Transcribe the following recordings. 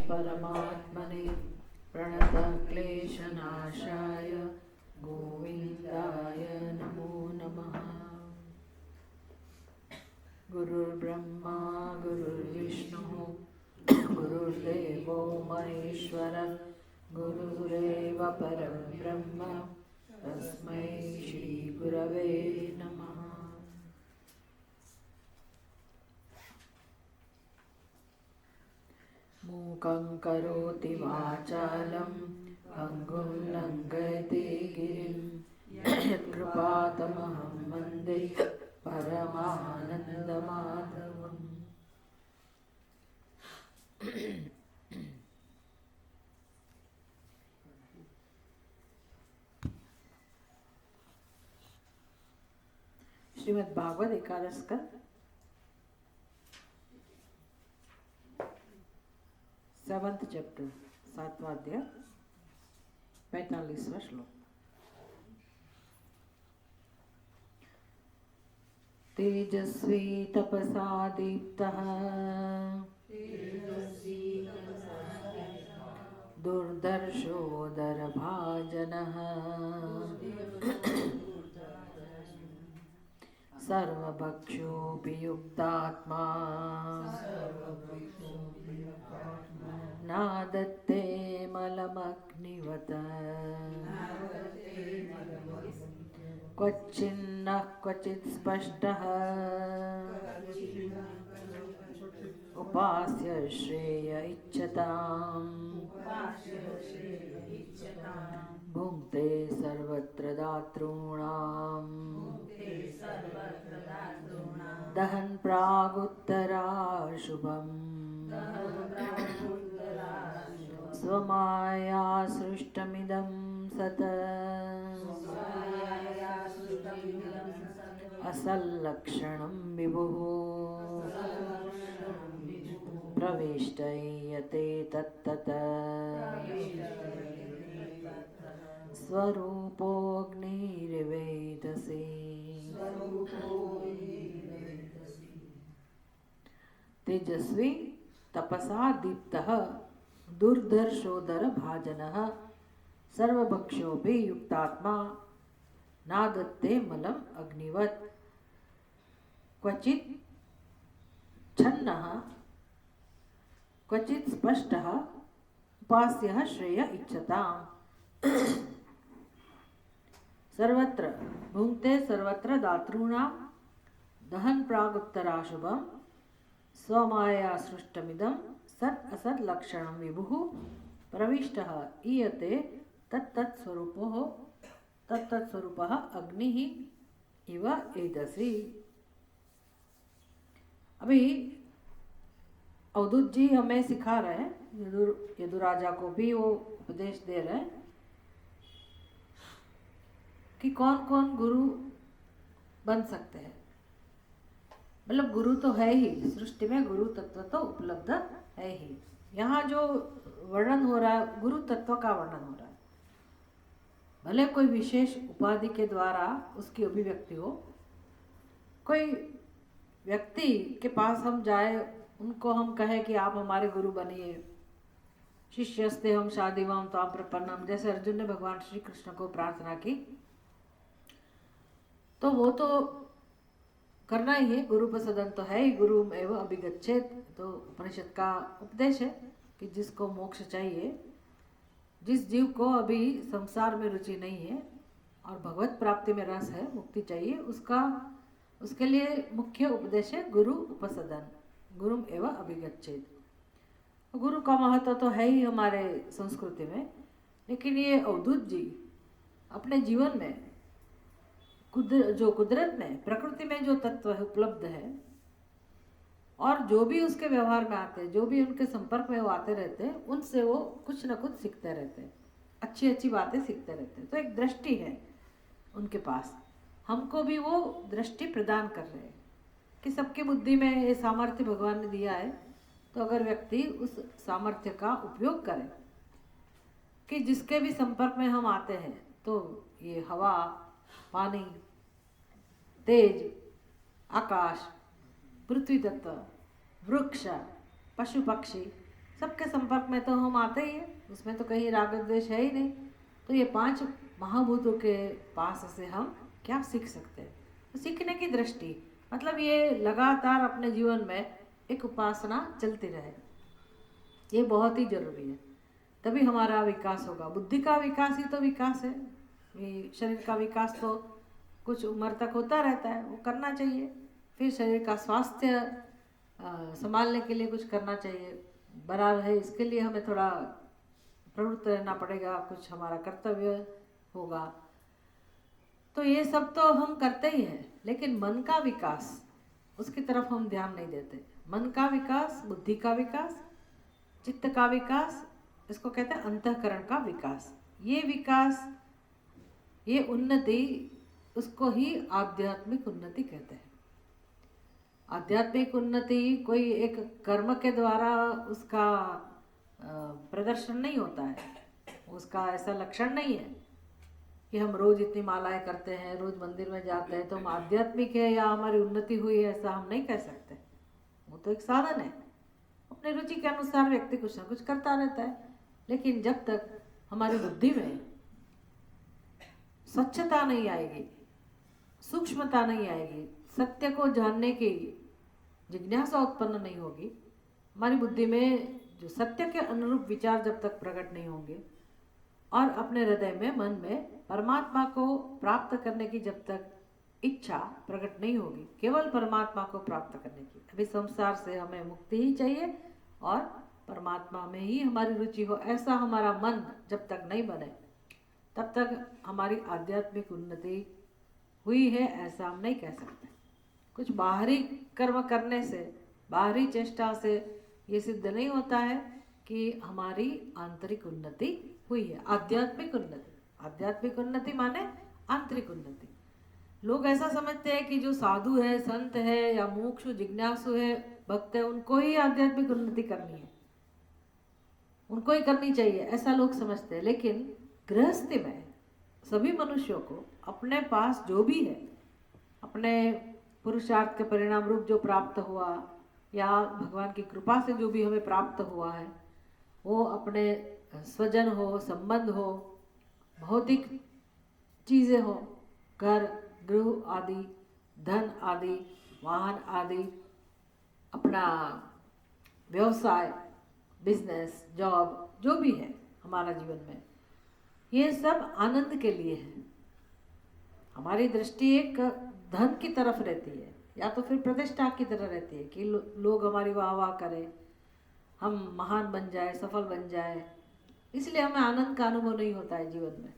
परमात्मने प्रणतक्लेशनाशाय गोविन्दाय नमो नमः। गुरुर्ब्रह्मा गुरुर्विष्णुः गुरुर्देवो महेश्वरः गुरुरेव परं ब्रह्म तस्मै श्रीगुरवे नमः। मूकं करोति वाचालं पङ्गुं लङ्घयति गिरिं यत्कृपातमहं वन्दे परमानन्दमाधवम्। श्रीमद् भागवत एकादश का 7th चैप्टर 7वां अध्याय 45वां श्लोक। तेजस्वी तपसा दीप्तः दुर्दर्शोदरभाजनः सर्वभक्षोऽपि युक्तात्मा नादत्ते मलमग्निवत् क्वचिन्नः क्वचित् स्पष्टः उपास्य श्रेय इच्छताम् भुङ्क्ते सर्वत्र दातॄणाम् दहन् प्रागुत्तराशुभम् स्वमाया सृष्टमिदं सत् असल्लक्षणं विभुः प्रविष्टयते तत्तत् स्वरूपोऽग्निर्वेदसे। तेजस्वी तपसा दीप्तः दुर्धर्षोदर भाजनः सर्वभक्षोऽपि युक्तात्मा नादत्ते मलं अग्निवत् क्वचित् छन्नः क्वचित् स्पष्टः उपास्यः श्रेय इच्छताम् सर्वत्र भुङ्क्ते सर्वत्र दातॄणां दहन् प्रागुत्तराशुभं स्वमाया सृष्टमिदं सत् असत् लक्षणं विभुः प्रविष्टः ईयते तत्तत्स्वरूपः अग्निः इव एदसि। अभी अवधूत जी हमें सिखा रहे हैं, यदुराजा को भी वो उपदेश दे रहे हैं कि कौन कौन गुरु बन सकते हैं। मतलब गुरु तो है ही, सृष्टि में गुरु तत्व तो उपलब्ध है ही। यहाँ जो वर्णन हो रहा है गुरु तत्व का वर्णन हो रहा है। भले कोई विशेष उपाधि के द्वारा उसकी अभिव्यक्ति हो, कोई व्यक्ति के पास हम जाए, उनको हम कहें कि आप हमारे गुरु बनिए, शिष्यस्ते हम शादीवाम ताम प्रपन्नम, जैसे अर्जुन ने भगवान श्री कृष्ण को प्रार्थना की, तो वो तो करना ही है। गुरु प्रसदन तो है ही, गुरु एवं अभिगच्छेत, तो उपनिषद का उपदेश है कि जिसको मोक्ष चाहिए, जिस जीव को अभी संसार में रुचि नहीं है और भगवत प्राप्ति में रस है, मुक्ति चाहिए, उसके लिए मुख्य उपदेश है गुरु उपसदन, गुरु एवं अभिगच्छेत। गुरु का महत्व तो है ही हमारे संस्कृति में, लेकिन ये अवधूत जी अपने जीवन में जो कुदरत में, प्रकृति में जो तत्व है उपलब्ध है, और जो भी उसके व्यवहार में आते हैं, जो भी उनके संपर्क में वो आते रहते हैं, उनसे वो कुछ न कुछ सीखते रहते हैं, अच्छी अच्छी बातें सीखते रहते हैं। तो एक दृष्टि है उनके पास, हमको भी वो दृष्टि प्रदान कर रहे हैं कि सबकी बुद्धि में ये सामर्थ्य भगवान ने दिया है, तो अगर व्यक्ति उस सामर्थ्य का उपयोग करे कि जिसके भी संपर्क में हम आते हैं, तो ये हवा, पानी, तेज, आकाश, पृथ्वी तत्व, वृक्ष, पशु पक्षी, सबके संपर्क में तो हम आते ही हैं, उसमें तो कहीं राग द्वेष है ही नहीं। तो ये 5 महाभूतों के पास से हम क्या सीख सकते हैं? तो सीखने की दृष्टि मतलब ये लगातार अपने जीवन में एक उपासना चलती रहे, ये बहुत ही जरूरी है, तभी हमारा विकास होगा। बुद्धि का विकास ही तो विकास है, ये शरीर का विकास तो कुछ उम्र तक होता रहता है, वो करना चाहिए। फिर शरीर का स्वास्थ्य संभालने के लिए कुछ करना चाहिए, बना रहे इसके लिए हमें थोड़ा प्रवृत्त रहना पड़ेगा, कुछ हमारा कर्तव्य होगा। तो ये सब तो हम करते ही हैं, लेकिन मन का विकास उसकी तरफ हम ध्यान नहीं देते। मन का विकास, बुद्धि का विकास, चित्त का विकास, इसको कहते हैं अंतःकरण का विकास। ये विकास, ये उन्नति, उसको ही आध्यात्मिक उन्नति कहते हैं। आध्यात्मिक उन्नति कोई एक कर्म के द्वारा उसका प्रदर्शन नहीं होता है, उसका ऐसा लक्षण नहीं है कि हम रोज इतनी मालाएं करते हैं, रोज मंदिर में जाते हैं तो हम आध्यात्मिक है या हमारी उन्नति हुई है, ऐसा हम नहीं कह सकते। वो तो एक साधन है, अपनी रुचि के अनुसार व्यक्ति कुछ ना कुछ करता रहता है। लेकिन जब तक हमारी बुद्धि में स्वच्छता नहीं आएगी, सूक्ष्मता नहीं आएगी, सत्य को जानने की जिज्ञासा उत्पन्न नहीं होगी, हमारी बुद्धि में जो सत्य के अनुरूप विचार जब तक प्रकट नहीं होंगे और अपने हृदय में, मन में परमात्मा को प्राप्त करने की जब तक इच्छा प्रकट नहीं होगी, केवल परमात्मा को प्राप्त करने की, अभी संसार से हमें मुक्ति ही चाहिए और परमात्मा में ही हमारी रुचि हो, ऐसा हमारा मन जब तक नहीं बने तब तक हमारी आध्यात्मिक उन्नति हुई है ऐसा हम नहीं कह सकते। कुछ बाहरी कर्म करने से, बाहरी चेष्टा से ये सिद्ध नहीं होता है कि हमारी आंतरिक उन्नति हुई है। आध्यात्मिक उन्नति, आध्यात्मिक उन्नति माने आंतरिक उन्नति। लोग ऐसा समझते हैं कि जो साधु है, संत है या मोक्ष जिज्ञासु है, भक्त है, उनको ही आध्यात्मिक उन्नति करनी है, उनको ही करनी चाहिए, ऐसा लोग समझते हैं। लेकिन गृहस्थी में सभी मनुष्यों को अपने पास जो भी है, अपने पुरुषार्थ के परिणाम रूप जो प्राप्त हुआ या भगवान की कृपा से जो भी हमें प्राप्त हुआ है, वो अपने स्वजन हो, संबंध हो, भौतिक चीज़ें हो, घर गृह आदि, धन आदि, वाहन आदि, अपना व्यवसाय, बिजनेस, जॉब, जो भी है हमारा जीवन में, ये सब आनंद के लिए है। हमारी दृष्टि एक धन की तरफ रहती है या तो फिर प्रतिष्ठा की तरह रहती है कि लोग हमारी वाह वाह करें, हम महान बन जाए, सफल बन जाए, इसलिए हमें आनंद का अनुभव नहीं होता है जीवन में।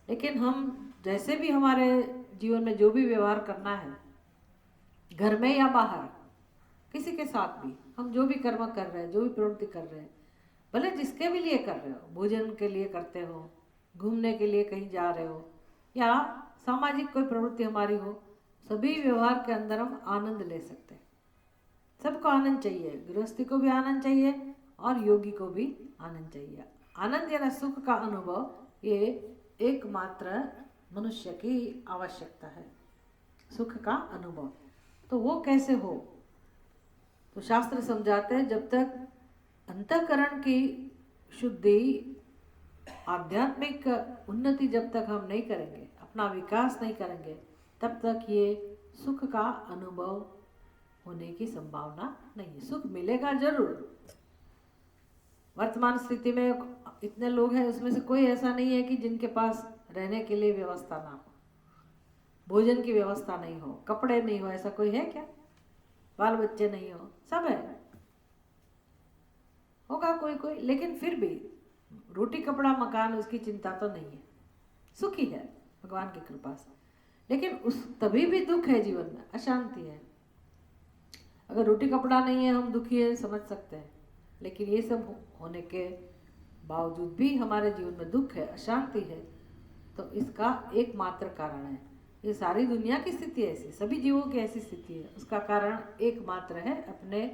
लेकिन हम जैसे भी हमारे जीवन में जो भी व्यवहार करना है, घर में या बाहर, किसी के साथ भी हम जो भी कर्म कर रहे हैं, जो भी प्रवृत्ति कर रहे हैं, भले जिसके भी लिए कर रहे हो, भोजन के लिए करते हो, घूमने के लिए कहीं जा रहे हो या सामाजिक कोई प्रवृत्ति हमारी हो, सभी व्यवहार के अंदर हम आनंद ले सकते हैं। सबको आनंद चाहिए, गृहस्थी को भी आनंद चाहिए और योगी को भी आनंद चाहिए। आनंद यानी सुख का अनुभव, ये एकमात्र मनुष्य की आवश्यकता है, सुख का अनुभव। तो वो कैसे हो? तो शास्त्र समझाते हैं, जब तक अंतःकरण की शुद्धि, आध्यात्मिक उन्नति जब तक हम नहीं करेंगे, अपना विकास नहीं करेंगे, तब तक ये सुख का अनुभव होने की संभावना नहीं है। सुख मिलेगा जरूर। वर्तमान स्थिति में इतने लोग हैं, उसमें से कोई ऐसा नहीं है कि जिनके पास रहने के लिए व्यवस्था ना हो, भोजन की व्यवस्था नहीं हो, कपड़े नहीं हो, ऐसा कोई है क्या? बाल बच्चे नहीं हो, सब है, होगा कोई कोई, लेकिन फिर भी रोटी कपड़ा मकान उसकी चिंता तो नहीं है, सुखी है भगवान की कृपा से। लेकिन उस तभी भी दुख है जीवन में, अशांति है। अगर रोटी कपड़ा नहीं है, हम दुखी है समझ सकते हैं, लेकिन ये सब होने के बावजूद भी हमारे जीवन में दुख है, अशांति है, तो इसका एकमात्र कारण है, ये सारी दुनिया की स्थिति ऐसी, सभी जीवों की ऐसी स्थिति है, उसका कारण एकमात्र है, अपने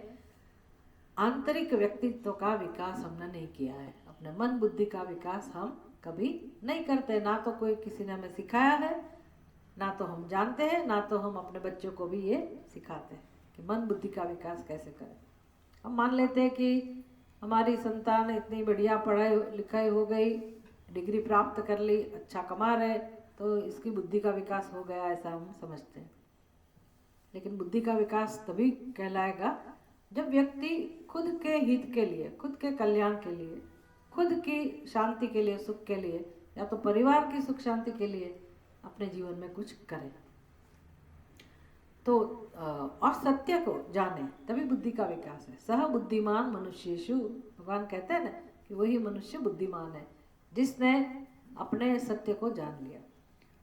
आंतरिक व्यक्तित्व का विकास हमने नहीं किया है। अपने मन बुद्धि का विकास हम कभी नहीं करते, ना तो कोई किसी ने हमें सिखाया है, ना तो हम जानते हैं, ना तो हम अपने बच्चों को भी ये सिखाते हैं कि मन बुद्धि का विकास कैसे करें। हम मान लेते हैं कि हमारी संतान इतनी बढ़िया पढ़ाई लिखाई हो गई, डिग्री प्राप्त कर ली, अच्छा कमा रहे, तो इसकी बुद्धि का विकास हो गया, ऐसा हम समझते हैं। लेकिन बुद्धि का विकास तभी कहलाएगा जब व्यक्ति खुद के हित के लिए, खुद के कल्याण के लिए, खुद की शांति के लिए, सुख के लिए, या तो परिवार की सुख शांति के लिए अपने जीवन में कुछ करे। तो और सत्य को जाने, तभी बुद्धि का विकास है। सह बुद्धिमान मनुष्येषु, भगवान कहते हैं ना कि वही मनुष्य बुद्धिमान है जिसने अपने सत्य को जान लिया।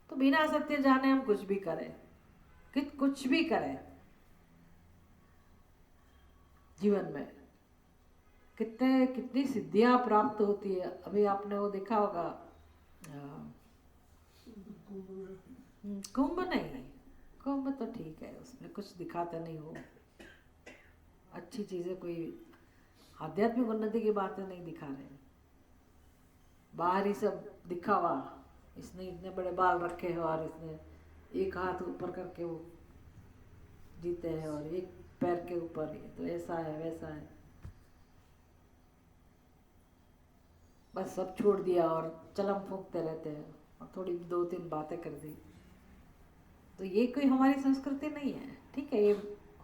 तो बिना सत्य जाने हम कुछ भी करें, कुछ भी करें जीवन में, कितनी सिद्धियां प्राप्त होती है। अभी आपने वो देखा होगा, कुंभ नहीं, कुंभ तो ठीक है, उसमें कुछ दिखाते नहीं हो, अच्छी चीजें, कोई आध्यात्मिक उन्नति की बातें नहीं दिखा रहे, बाहरी सब दिखावा। इसने इतने बड़े बाल रखे हैं और इसने एक हाथ ऊपर करके वो जीते हैं और एक पैर के ऊपर, ये तो ऐसा है वैसा है, बस सब छोड़ दिया और चलम फूंकते रहते हैं और थोड़ी 2-3 बातें कर दी। तो ये कोई हमारी संस्कृति नहीं है। ठीक है, ये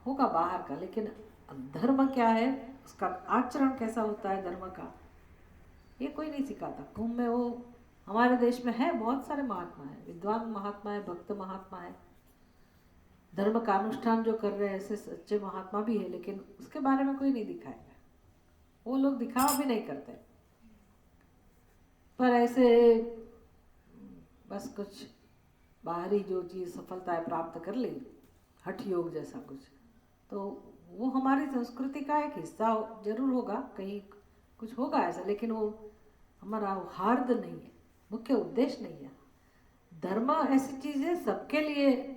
होगा बाहर का, लेकिन धर्म क्या है, उसका आचरण कैसा होता है धर्म का, ये कोई नहीं सिखाता। कुंभ में वो हमारे देश में है, बहुत सारे महात्मा है, विद्वान महात्मा है, भक्त महात्मा है, धर्म का अनुष्ठान जो कर रहे हैं ऐसे सच्चे महात्मा भी है, लेकिन उसके बारे में कोई नहीं दिखाएगा। वो लोग दिखावा भी नहीं करते, पर ऐसे बस कुछ बाहरी जो चीज़ सफलताएं प्राप्त कर ली, हठ योग जैसा कुछ, तो वो हमारी संस्कृति का एक हिस्सा जरूर होगा, कहीं कुछ होगा ऐसा, लेकिन वो हमारा हार्द नहीं है, मुख्य उद्देश्य नहीं है। धर्म ऐसी चीज़ है सबके लिए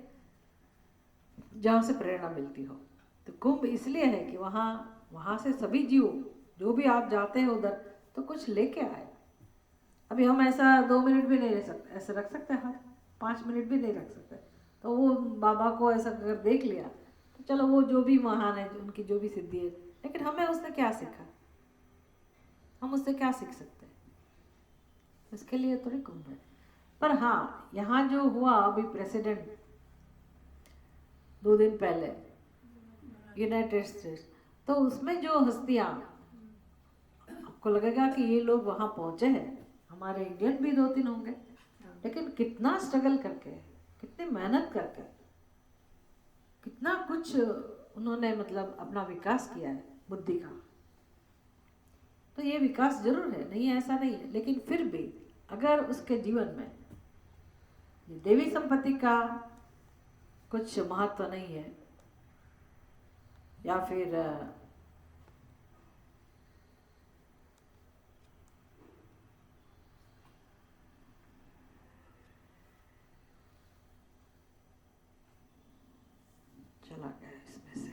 जहाँ से प्रेरणा मिलती हो। तो कुंभ इसलिए है कि वहाँ से सभी जीव, जो भी आप जाते हैं उधर, तो कुछ लेके आए। अभी हम ऐसा 2 मिनट भी नहीं रह सकते, ऐसे रख सकते हैं, 5 मिनट भी नहीं रख सकते। तो वो बाबा को ऐसा अगर देख लिया तो चलो, वो जो भी महान है, उनकी जो भी सिद्धि है, लेकिन हमें उसने क्या सीखा, हम उससे क्या सीख सकते हैं, इसके लिए थोड़ी कुंभ है। पर हाँ, यहाँ जो हुआ अभी प्रेसिडेंट 2 दिन पहले यूनाइटेड स्टेट्स, तो उसमें जो हस्तियाँ, आपको लगेगा कि ये लोग वहाँ पहुँचे हैं, हमारे इंडियन भी 2-3 होंगे, लेकिन कितना स्ट्रगल करके, कितनी मेहनत करके, कितना कुछ उन्होंने मतलब अपना विकास किया है बुद्धि का। तो ये विकास जरूर है, नहीं ऐसा नहीं है, लेकिन फिर भी अगर उसके जीवन में देवी संपत्ति का कुछ महत्व नहीं है, या फिर चला गया इसमें से,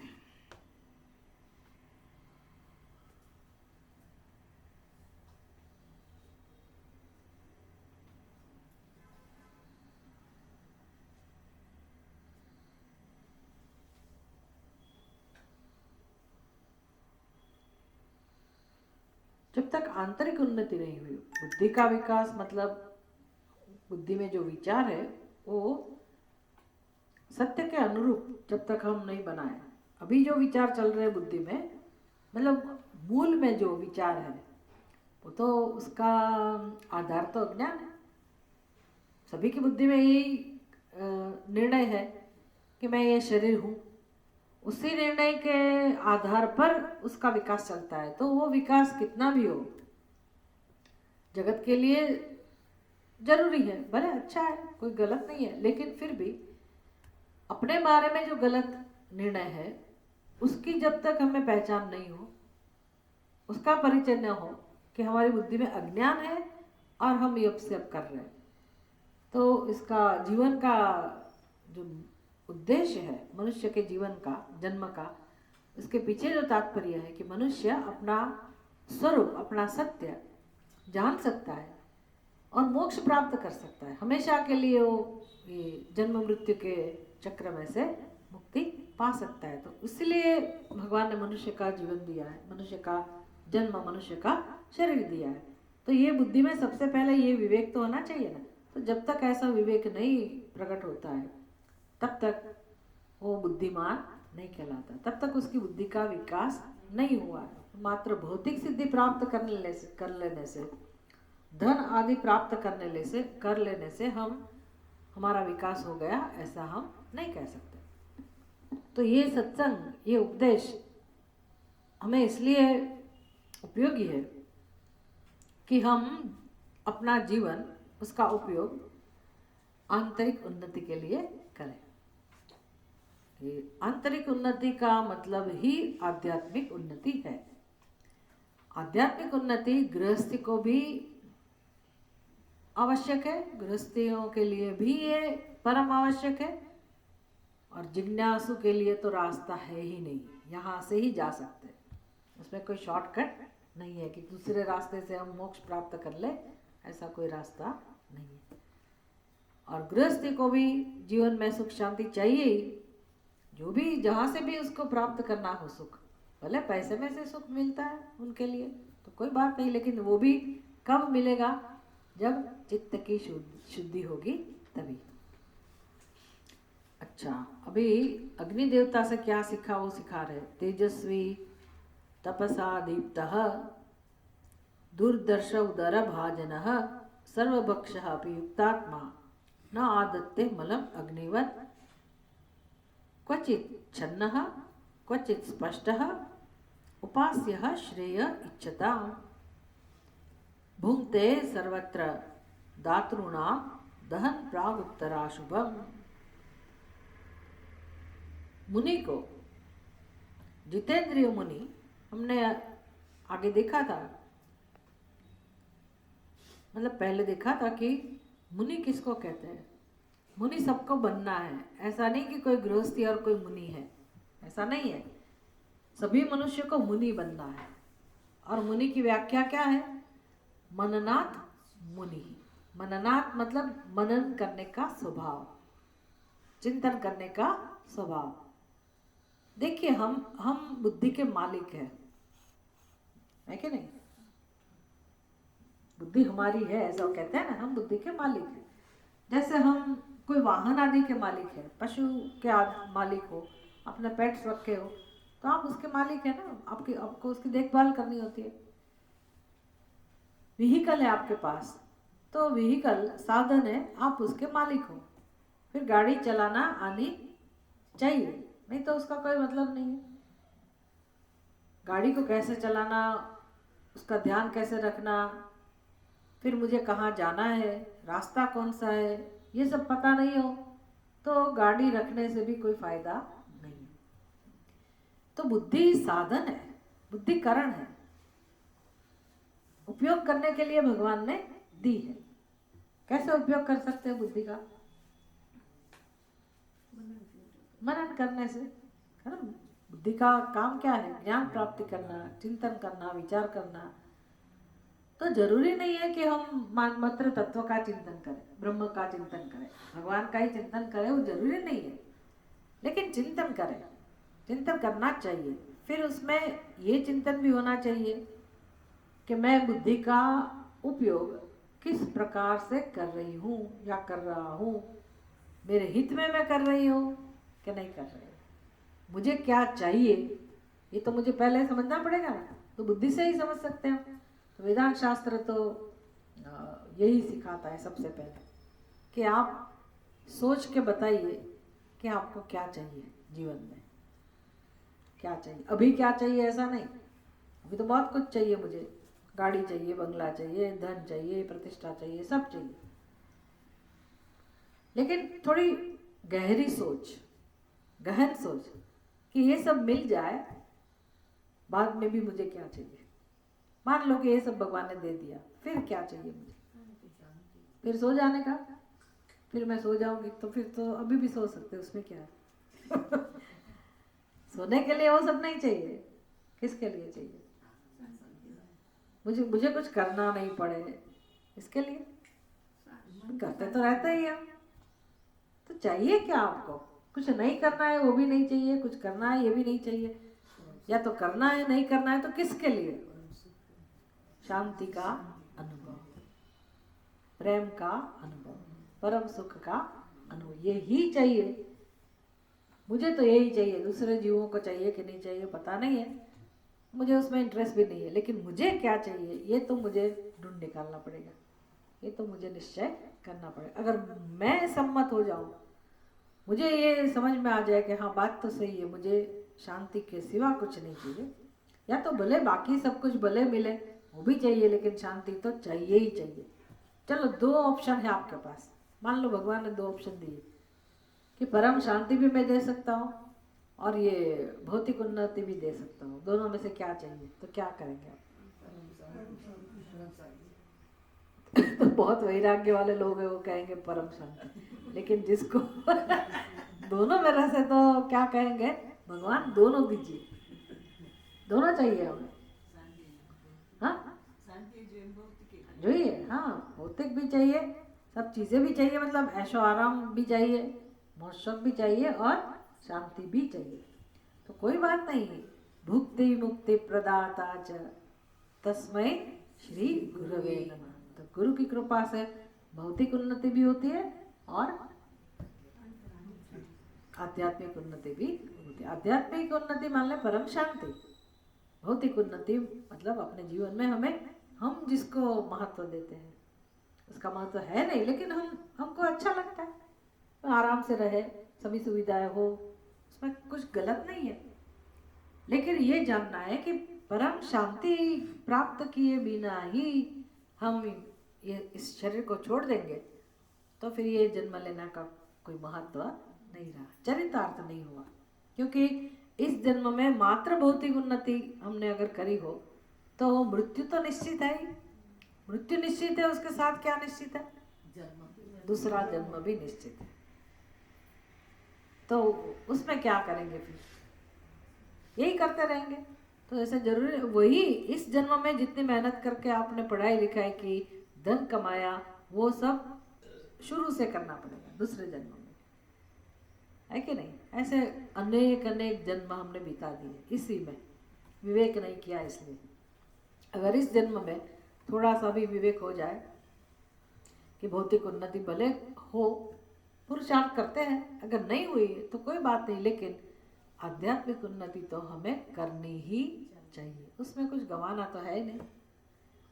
जब तक आंतरिक उन्नति नहीं हुई, बुद्धि का विकास मतलब बुद्धि में जो विचार है वो सत्य के अनुरूप जब तक हम नहीं बनाए, अभी जो विचार चल रहे हैं बुद्धि में, मतलब मूल में जो विचार है वो तो उसका आधार तो अज्ञान है। सभी की बुद्धि में यही निर्णय है कि मैं ये शरीर हूँ, उसी निर्णय के आधार पर उसका विकास चलता है। तो वो विकास कितना भी हो, जगत के लिए जरूरी है, भले अच्छा है, कोई गलत नहीं है, लेकिन फिर भी अपने बारे में जो गलत निर्णय है उसकी जब तक हमें पहचान नहीं हो, उसका परिचय न हो कि हमारी बुद्धि में अज्ञान है और हम ये अब कर रहे हैं, तो इसका जीवन का जो उद्देश्य है, मनुष्य के जीवन का, जन्म का, उसके पीछे जो तात्पर्य है कि मनुष्य अपना स्वरूप, अपना सत्य जान सकता है और मोक्ष प्राप्त कर सकता है, हमेशा के लिए वो ये जन्म मृत्यु के चक्र में से मुक्ति पा सकता है। तो इसलिए भगवान ने मनुष्य का जीवन दिया है, मनुष्य का जन्म मनुष्य का शरीर दिया है। तो ये बुद्धि में सबसे पहले ये विवेक तो होना चाहिए ना। तो जब तक ऐसा विवेक नहीं प्रकट होता है तब तक वो बुद्धिमान नहीं कहलाता, तब तक उसकी बुद्धि का विकास नहीं हुआ है। मात्र भौतिक सिद्धि प्राप्त कर लेने से, धन आदि प्राप्त कर लेने से हमारा विकास हो गया, ऐसा हम नहीं कह सकते। तो ये सत्संग, ये उपदेश हमें इसलिए उपयोगी है कि हम अपना जीवन, उसका उपयोग आंतरिक उन्नति के लिए करें। आंतरिक उन्नति का मतलब ही आध्यात्मिक उन्नति है। आध्यात्मिक उन्नति गृहस्थी को भी आवश्यक है, गृहस्थियों के लिए भी ये परम आवश्यक है, और जिज्ञासु के लिए तो रास्ता है ही नहीं, यहाँ से ही जा सकते हैं। उसमें कोई शॉर्टकट नहीं है कि दूसरे रास्ते से हम मोक्ष प्राप्त कर ले, ऐसा कोई रास्ता नहीं है। और गृहस्थी को भी जीवन में सुख शांति चाहिए ही, जो भी जहाँ से भी उसको प्राप्त करना हो सुख, भले पैसे में से सुख मिलता है उनके लिए तो कोई बात नहीं, लेकिन वो भी कब मिलेगा, जब चित्त की शुद्धि होगी तभी। अच्छा, अभी अग्नि देवता से क्या सीखा वो सिखा रहे। तेजस्वी तपसा दीप्तः दुर्दर्श उदर भाजनः सर्वभक्षः अपि युक्तात्मा न आदत्ते मलम अग्निवत् क्वचित् छन्नः क्वचित् स्पष्टः उपास्यः श्रेय इच्छताम् भुंक्ते सर्वत्र दातॄणां दहन प्रागुत्तराशुभम्। मुनि को, जितेंद्रिय मुनि, हमने आगे देखा था, मतलब पहले देखा था कि मुनि किसको कहते हैं। मुनि सबको बनना है, ऐसा नहीं कि कोई गृहस्थी और कोई मुनि है, ऐसा नहीं है। सभी मनुष्य को मुनि बनना है। और मुनि की व्याख्या क्या है? मननात् मुनि। मननात् मतलब मनन करने का स्वभाव, चिंतन करने का स्वभाव। देखिए, हम बुद्धि के मालिक हैं, है कि नहीं? बुद्धि हमारी है, ऐसा कहते हैं ना, हम बुद्धि के मालिक हैं। जैसे हम कोई वाहन आदि के मालिक है, पशु के मालिक हो, अपने पेट्स रखे हो, तो आप उसके मालिक है ना, आपको उसकी देखभाल करनी होती है। व्हीकल है आपके पास, तो व्हीकल साधन है, आप उसके मालिक हो। फिर गाड़ी चलाना आनी चाहिए, नहीं तो उसका कोई मतलब नहीं है। गाड़ी को कैसे चलाना, उसका ध्यान कैसे रखना, फिर मुझे कहाँ जाना है, रास्ता कौन सा है, ये सब पता नहीं हो तो गाड़ी रखने से भी कोई फायदा नहीं। तो बुद्धि साधन है, बुद्धि कारण है, उपयोग करने के लिए भगवान ने दी है। कैसे उपयोग कर सकते हैं बुद्धि का? मनन करने से, है ना। बुद्धि का काम क्या है? ज्ञान प्राप्ति करना, चिंतन करना, विचार करना। तो जरूरी नहीं है कि हम मात्र तत्व का चिंतन करें, ब्रह्म का चिंतन करें, भगवान का ही चिंतन करें, वो जरूरी नहीं है। लेकिन चिंतन करें, चिंतन करना चाहिए। फिर उसमें ये चिंतन भी होना चाहिए कि मैं बुद्धि का उपयोग किस प्रकार से कर रही हूँ या कर रहा हूँ, मेरे हित में मैं कर रही हूँ कि नहीं कर रही हूँ, मुझे क्या चाहिए, ये तो मुझे पहले समझना पड़ेगा ना। तो बुद्धि से ही समझ सकते हैं। तो वेदांत शास्त्र तो यही सिखाता है सबसे पहले कि आप सोच के बताइए कि आपको क्या चाहिए जीवन में, क्या चाहिए। अभी क्या चाहिए ऐसा नहीं, अभी तो बहुत कुछ चाहिए, मुझे गाड़ी चाहिए, बंगला चाहिए, धन चाहिए, प्रतिष्ठा चाहिए, सब चाहिए। लेकिन थोड़ी गहरी सोच, गहन सोच कि ये सब मिल जाए, बाद में भी मुझे क्या चाहिए। मान लो कि ये सब भगवान ने दे दिया, फिर क्या चाहिए मुझे? फिर सो जाने का, फिर मैं सो जाऊंगी, तो फिर तो अभी भी सो सकते, उसमें क्या है। सोने के लिए वो सब नहीं चाहिए, किसके लिए चाहिए? मुझे कुछ करना नहीं पड़े, इसके लिए करते तो रहते ही हम। तो चाहिए क्या आपको? कुछ नहीं करना है वो भी नहीं चाहिए, कुछ करना है ये भी नहीं चाहिए। या तो करना है, नहीं करना है तो किसके लिए? शांति का अनुभव, प्रेम का अनुभव, परम सुख का अनुभव, यही चाहिए। मुझे तो यही चाहिए, दूसरे जीवों को चाहिए कि नहीं चाहिए पता नहीं है, मुझे उसमें इंटरेस्ट भी नहीं है, लेकिन मुझे क्या चाहिए ये तो मुझे ढूंढ निकालना पड़ेगा, ये तो मुझे निश्चय करना पड़ेगा। अगर मैं सम्मत हो जाऊं, मुझे ये समझ में आ जाए कि हाँ बात तो सही है, मुझे शांति के सिवा कुछ नहीं चाहिए, या तो भले बाकी सब कुछ भले मिले वो भी चाहिए, लेकिन शांति तो चाहिए ही चाहिए। चलो दो ऑप्शन है आपके पास, मान लो भगवान ने दो ऑप्शन दिए कि परम शांति भी मैं दे सकता हूँ और ये भौतिक उन्नति भी दे सकता हूँ, दोनों में से क्या चाहिए, तो क्या करेंगे आप? तो बहुत वैराग्य वाले लोग हैं, वो कहेंगे परम शांति, लेकिन जिसको दोनों में रस है तो क्या कहेंगे, भगवान दोनों दीजिए, दोनों चाहिए हमें। हाँ जो ही है, हाँ भौतिक भी चाहिए, सब चीजें भी चाहिए, मतलब ऐशो आराम भी चाहिए, मोक्ष भी चाहिए और शांति भी चाहिए, तो कोई बात नहीं। भुक्ति मुक्ति प्रदाता च तस्मै श्री गुरवे नमः। तो गुरु की कृपा से भौतिक उन्नति भी होती है और आध्यात्मिक उन्नति भी होती है। आध्यात्मिक उन्नति मान ले परम शांति, भौतिक उन्नति मतलब अपने जीवन में हम जिसको महत्व देते हैं उसका महत्व है नहीं, लेकिन हमको अच्छा लगता है, आराम से रहे, सभी सुविधाएं हो, उसमें कुछ गलत नहीं है, लेकिन ये जानना है कि परम शांति प्राप्त किए बिना ही हम ये इस शरीर को छोड़ देंगे तो फिर ये जन्म लेना का कोई महत्व नहीं रहा, चरितार्थ नहीं हुआ। क्योंकि इस जन्म में मात्र भौतिक उन्नति हमने अगर करी हो तो मृत्यु तो निश्चित है ही, मृत्यु निश्चित है, उसके साथ क्या निश्चित है, दूसरा जन्म भी निश्चित है, तो उसमें क्या करेंगे फिर, यही करते रहेंगे। तो ऐसा जरूरी वही इस जन्म में जितनी मेहनत करके आपने पढ़ाई लिखाई की, धन कमाया, वो सब शुरू से करना पड़ेगा दूसरे जन्म में, है कि नहीं? ऐसे अनेक अनेक जन्म हमने बिता दिए इसी में, विवेक नहीं किया इसलिए। अगर इस जन्म में थोड़ा सा भी विवेक हो जाए कि भौतिक उन्नति भले हो, पुरुषार्थ करते हैं, अगर नहीं हुई तो कोई बात नहीं, लेकिन आध्यात्मिक उन्नति तो हमें करनी ही चाहिए, उसमें कुछ गंवाना तो है नहीं,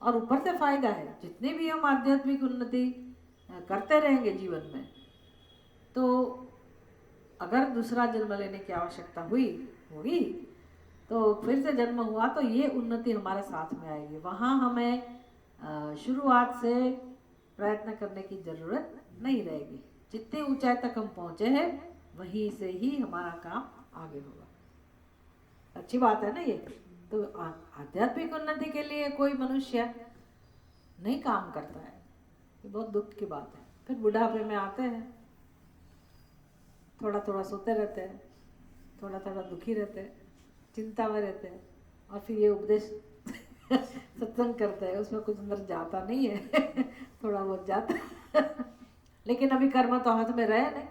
और ऊपर से फायदा है, जितनी भी हम आध्यात्मिक उन्नति करते रहेंगे जीवन में, तो अगर दूसरा जन्म लेने की आवश्यकता होगी तो फिर से जन्म हुआ तो ये उन्नति हमारे साथ में आएगी, वहाँ हमें शुरुआत से प्रयत्न करने की जरूरत नहीं रहेगी, जितनी ऊंचाई तक हम पहुँचे हैं वहीं से ही हमारा काम आगे होगा। अच्छी बात है ना ये। तो आध्यात्मिक उन्नति के लिए कोई मनुष्य नहीं काम करता है, ये बहुत दुख की बात है। फिर बुढ़ापे में आते हैं, थोड़ा थोड़ा सोते रहते हैं, थोड़ा थोड़ा दुखी रहते हैं, चिंता में रहते हैं, और फिर ये उपदेश सत्संग करते हैं, उसमें कुछ अंदर जाता नहीं है थोड़ा बहुत जाता लेकिन अभी कर्म तो हाथ में रहे नहीं,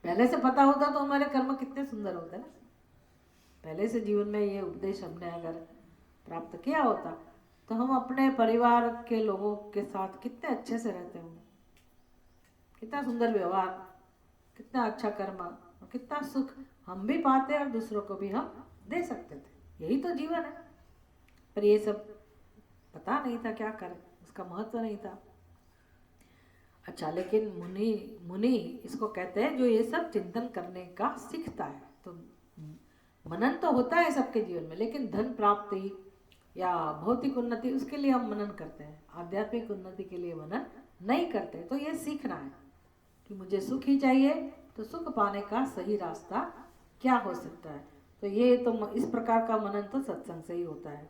पहले से पता होता तो हमारे कर्म कितने सुंदर होते ना, पहले से जीवन में ये उपदेश हमने अगर प्राप्त किया होता तो हम अपने परिवार के लोगों के साथ कितने अच्छे से रहते होंगे, कितना सुंदर व्यवहार, कितना अच्छा कर्म, और कितना सुख हम भी पाते और दूसरों को भी हम दे सकते थे। यही तो जीवन है। पर ये सब पता नहीं था, क्या करें, उसका महत्व नहीं था। अच्छा, लेकिन मुनि इसको कहते हैं जो ये सब चिंतन करने का सीखता है। तो मनन तो होता है सबके जीवन में, लेकिन धन प्राप्ति या भौतिक उन्नति उसके लिए हम मनन करते हैं, आध्यात्मिक उन्नति के लिए मनन नहीं करते। तो ये सीखना है कि मुझे सुख ही चाहिए, तो सुख पाने का सही रास्ता क्या हो सकता है। तो ये तो इस प्रकार का मनन तो सत्संग से ही होता है।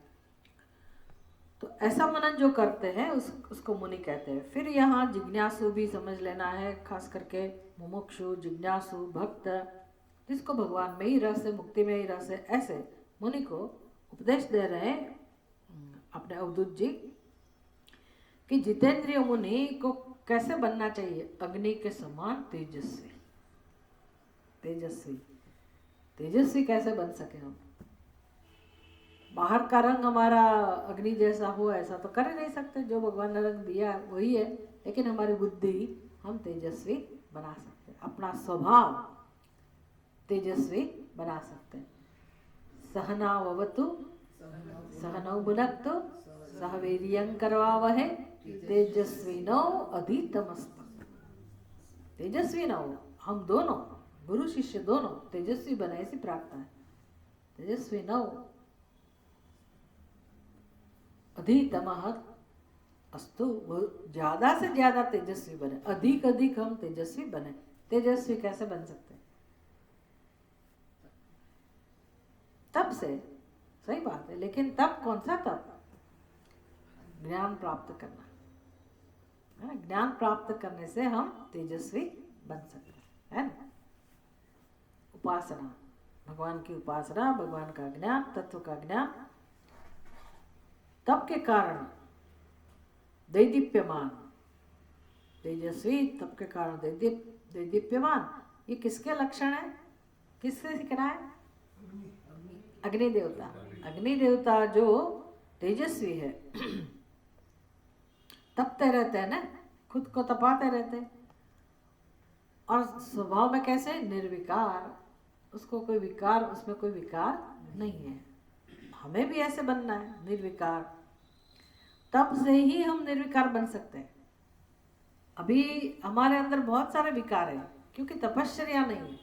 तो ऐसा मनन जो करते हैं उसको मुनि कहते हैं। फिर यहाँ जिज्ञासु भी समझ लेना है, खास करके मुमुक्षु, जिज्ञासु, भक्त, जिसको भगवान में ही रस है, मुक्ति में ही रस है, ऐसे मुनि को उपदेश दे रहे हैं अपने अवधूत जी कि जितेंद्रिय मुनि को कैसे बनना चाहिए, अग्नि के समान तेजस्वी। तेजस्वी कैसे बन सके हम? बाहर का रंग हमारा अग्नि जैसा हो ऐसा तो कर ही नहीं सकते, जो भगवान ने रंग दिया है वही है, लेकिन हमारी बुद्धि हम तेजस्वी बना सकते हैं, अपना स्वभाव तेजस्वी बना सकते हैं। सहनावतु सहनौ भुनक्तु सह वीर्यं करवावहै तेजस्विनो अधीतमस्तु। तेजस्वी ना हो, हम दोनों गुरु शिष्य दोनों तेजस्वी बने, ऐसी प्रार्थना है। तेजस्वी न हो, अधितमः अस्तु, वो ज्यादा से ज्यादा तेजस्वी बने, अधिक अधिक हम तेजस्वी बने। तेजस्वी कैसे बन सकते हैं? तप से, सही बात है, लेकिन तप कौन सा तप? ज्ञान प्राप्त करना है ना, ज्ञान प्राप्त करने से हम तेजस्वी बन सकते हैं, है ना। उपासना, भगवान की उपासना, भगवान का ज्ञान, तत्व का ज्ञान, तप के कारण दैदीप्यमान, तेजस्वी तप के कारण दैदीप्यमान। ये किसके लक्षण है? किससे सीखना है? अग्नि देवता। अग्नि देवता जो तेजस्वी है, तपते रहते हैं ना, खुद को तपाते रहते हैं, और स्वभाव में कैसे? निर्विकार, उसको कोई विकार, उसमें कोई विकार नहीं है। हमें भी ऐसे बनना है, निर्विकार। तप से ही हम निर्विकार बन सकते हैं। अभी हमारे अंदर बहुत सारे विकार हैं, क्योंकि तपश्चर्या नहीं है।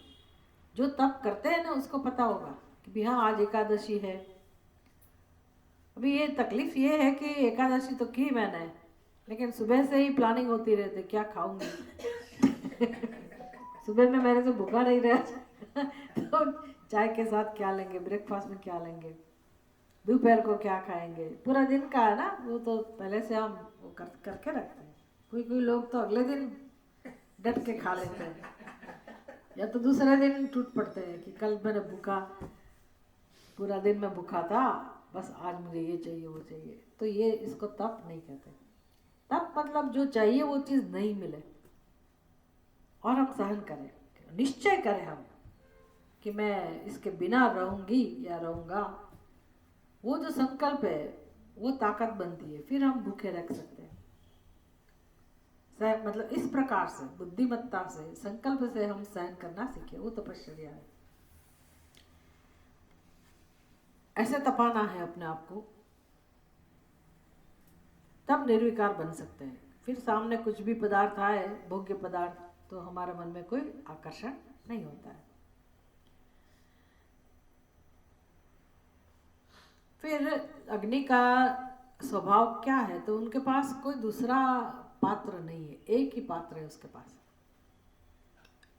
जो तप करते हैं ना उसको पता होगा कि भी हाँ आज एकादशी है। अभी ये तकलीफ ये है कि एकादशी तो की मैंने, लेकिन सुबह से ही प्लानिंग होती रहती है क्या खाऊंगी सुबह में मेरे से भूखा नहीं रहा तो चाय के साथ क्या लेंगे, ब्रेकफास्ट में क्या लेंगे, दोपहर को क्या खाएंगे, पूरा दिन का है ना, वो तो पहले से हम वो करके रखते हैं। कोई कोई लोग तो अगले दिन डट के खा लेते हैं, या तो दूसरे दिन टूट पड़ते हैं कि कल मैंने भूखा, पूरा दिन मैं भूखा था, बस आज मुझे ये चाहिए वो चाहिए। तो ये इसको तप नहीं कहते। तप मतलब जो चाहिए वो चीज़ नहीं मिले और हम सहन करें, निश्चय करें हम कि मैं इसके बिना रहूंगी या रहूंगा। वो जो संकल्प है वो ताकत बनती है, फिर हम भूखे रख सकते हैं। मतलब इस प्रकार से बुद्धिमत्ता से, संकल्प से हम सहन करना सीखे, वो तपश्चर्या है। ऐसे तपाना है अपने आप को, तब निर्विकार बन सकते हैं। फिर सामने कुछ भी पदार्थ आए, भोग्य पदार्थ, तो हमारे मन में कोई आकर्षण नहीं होता है। फिर अग्नि का स्वभाव क्या है? तो उनके पास कोई दूसरा पात्र नहीं है, एक ही पात्र है उसके पास,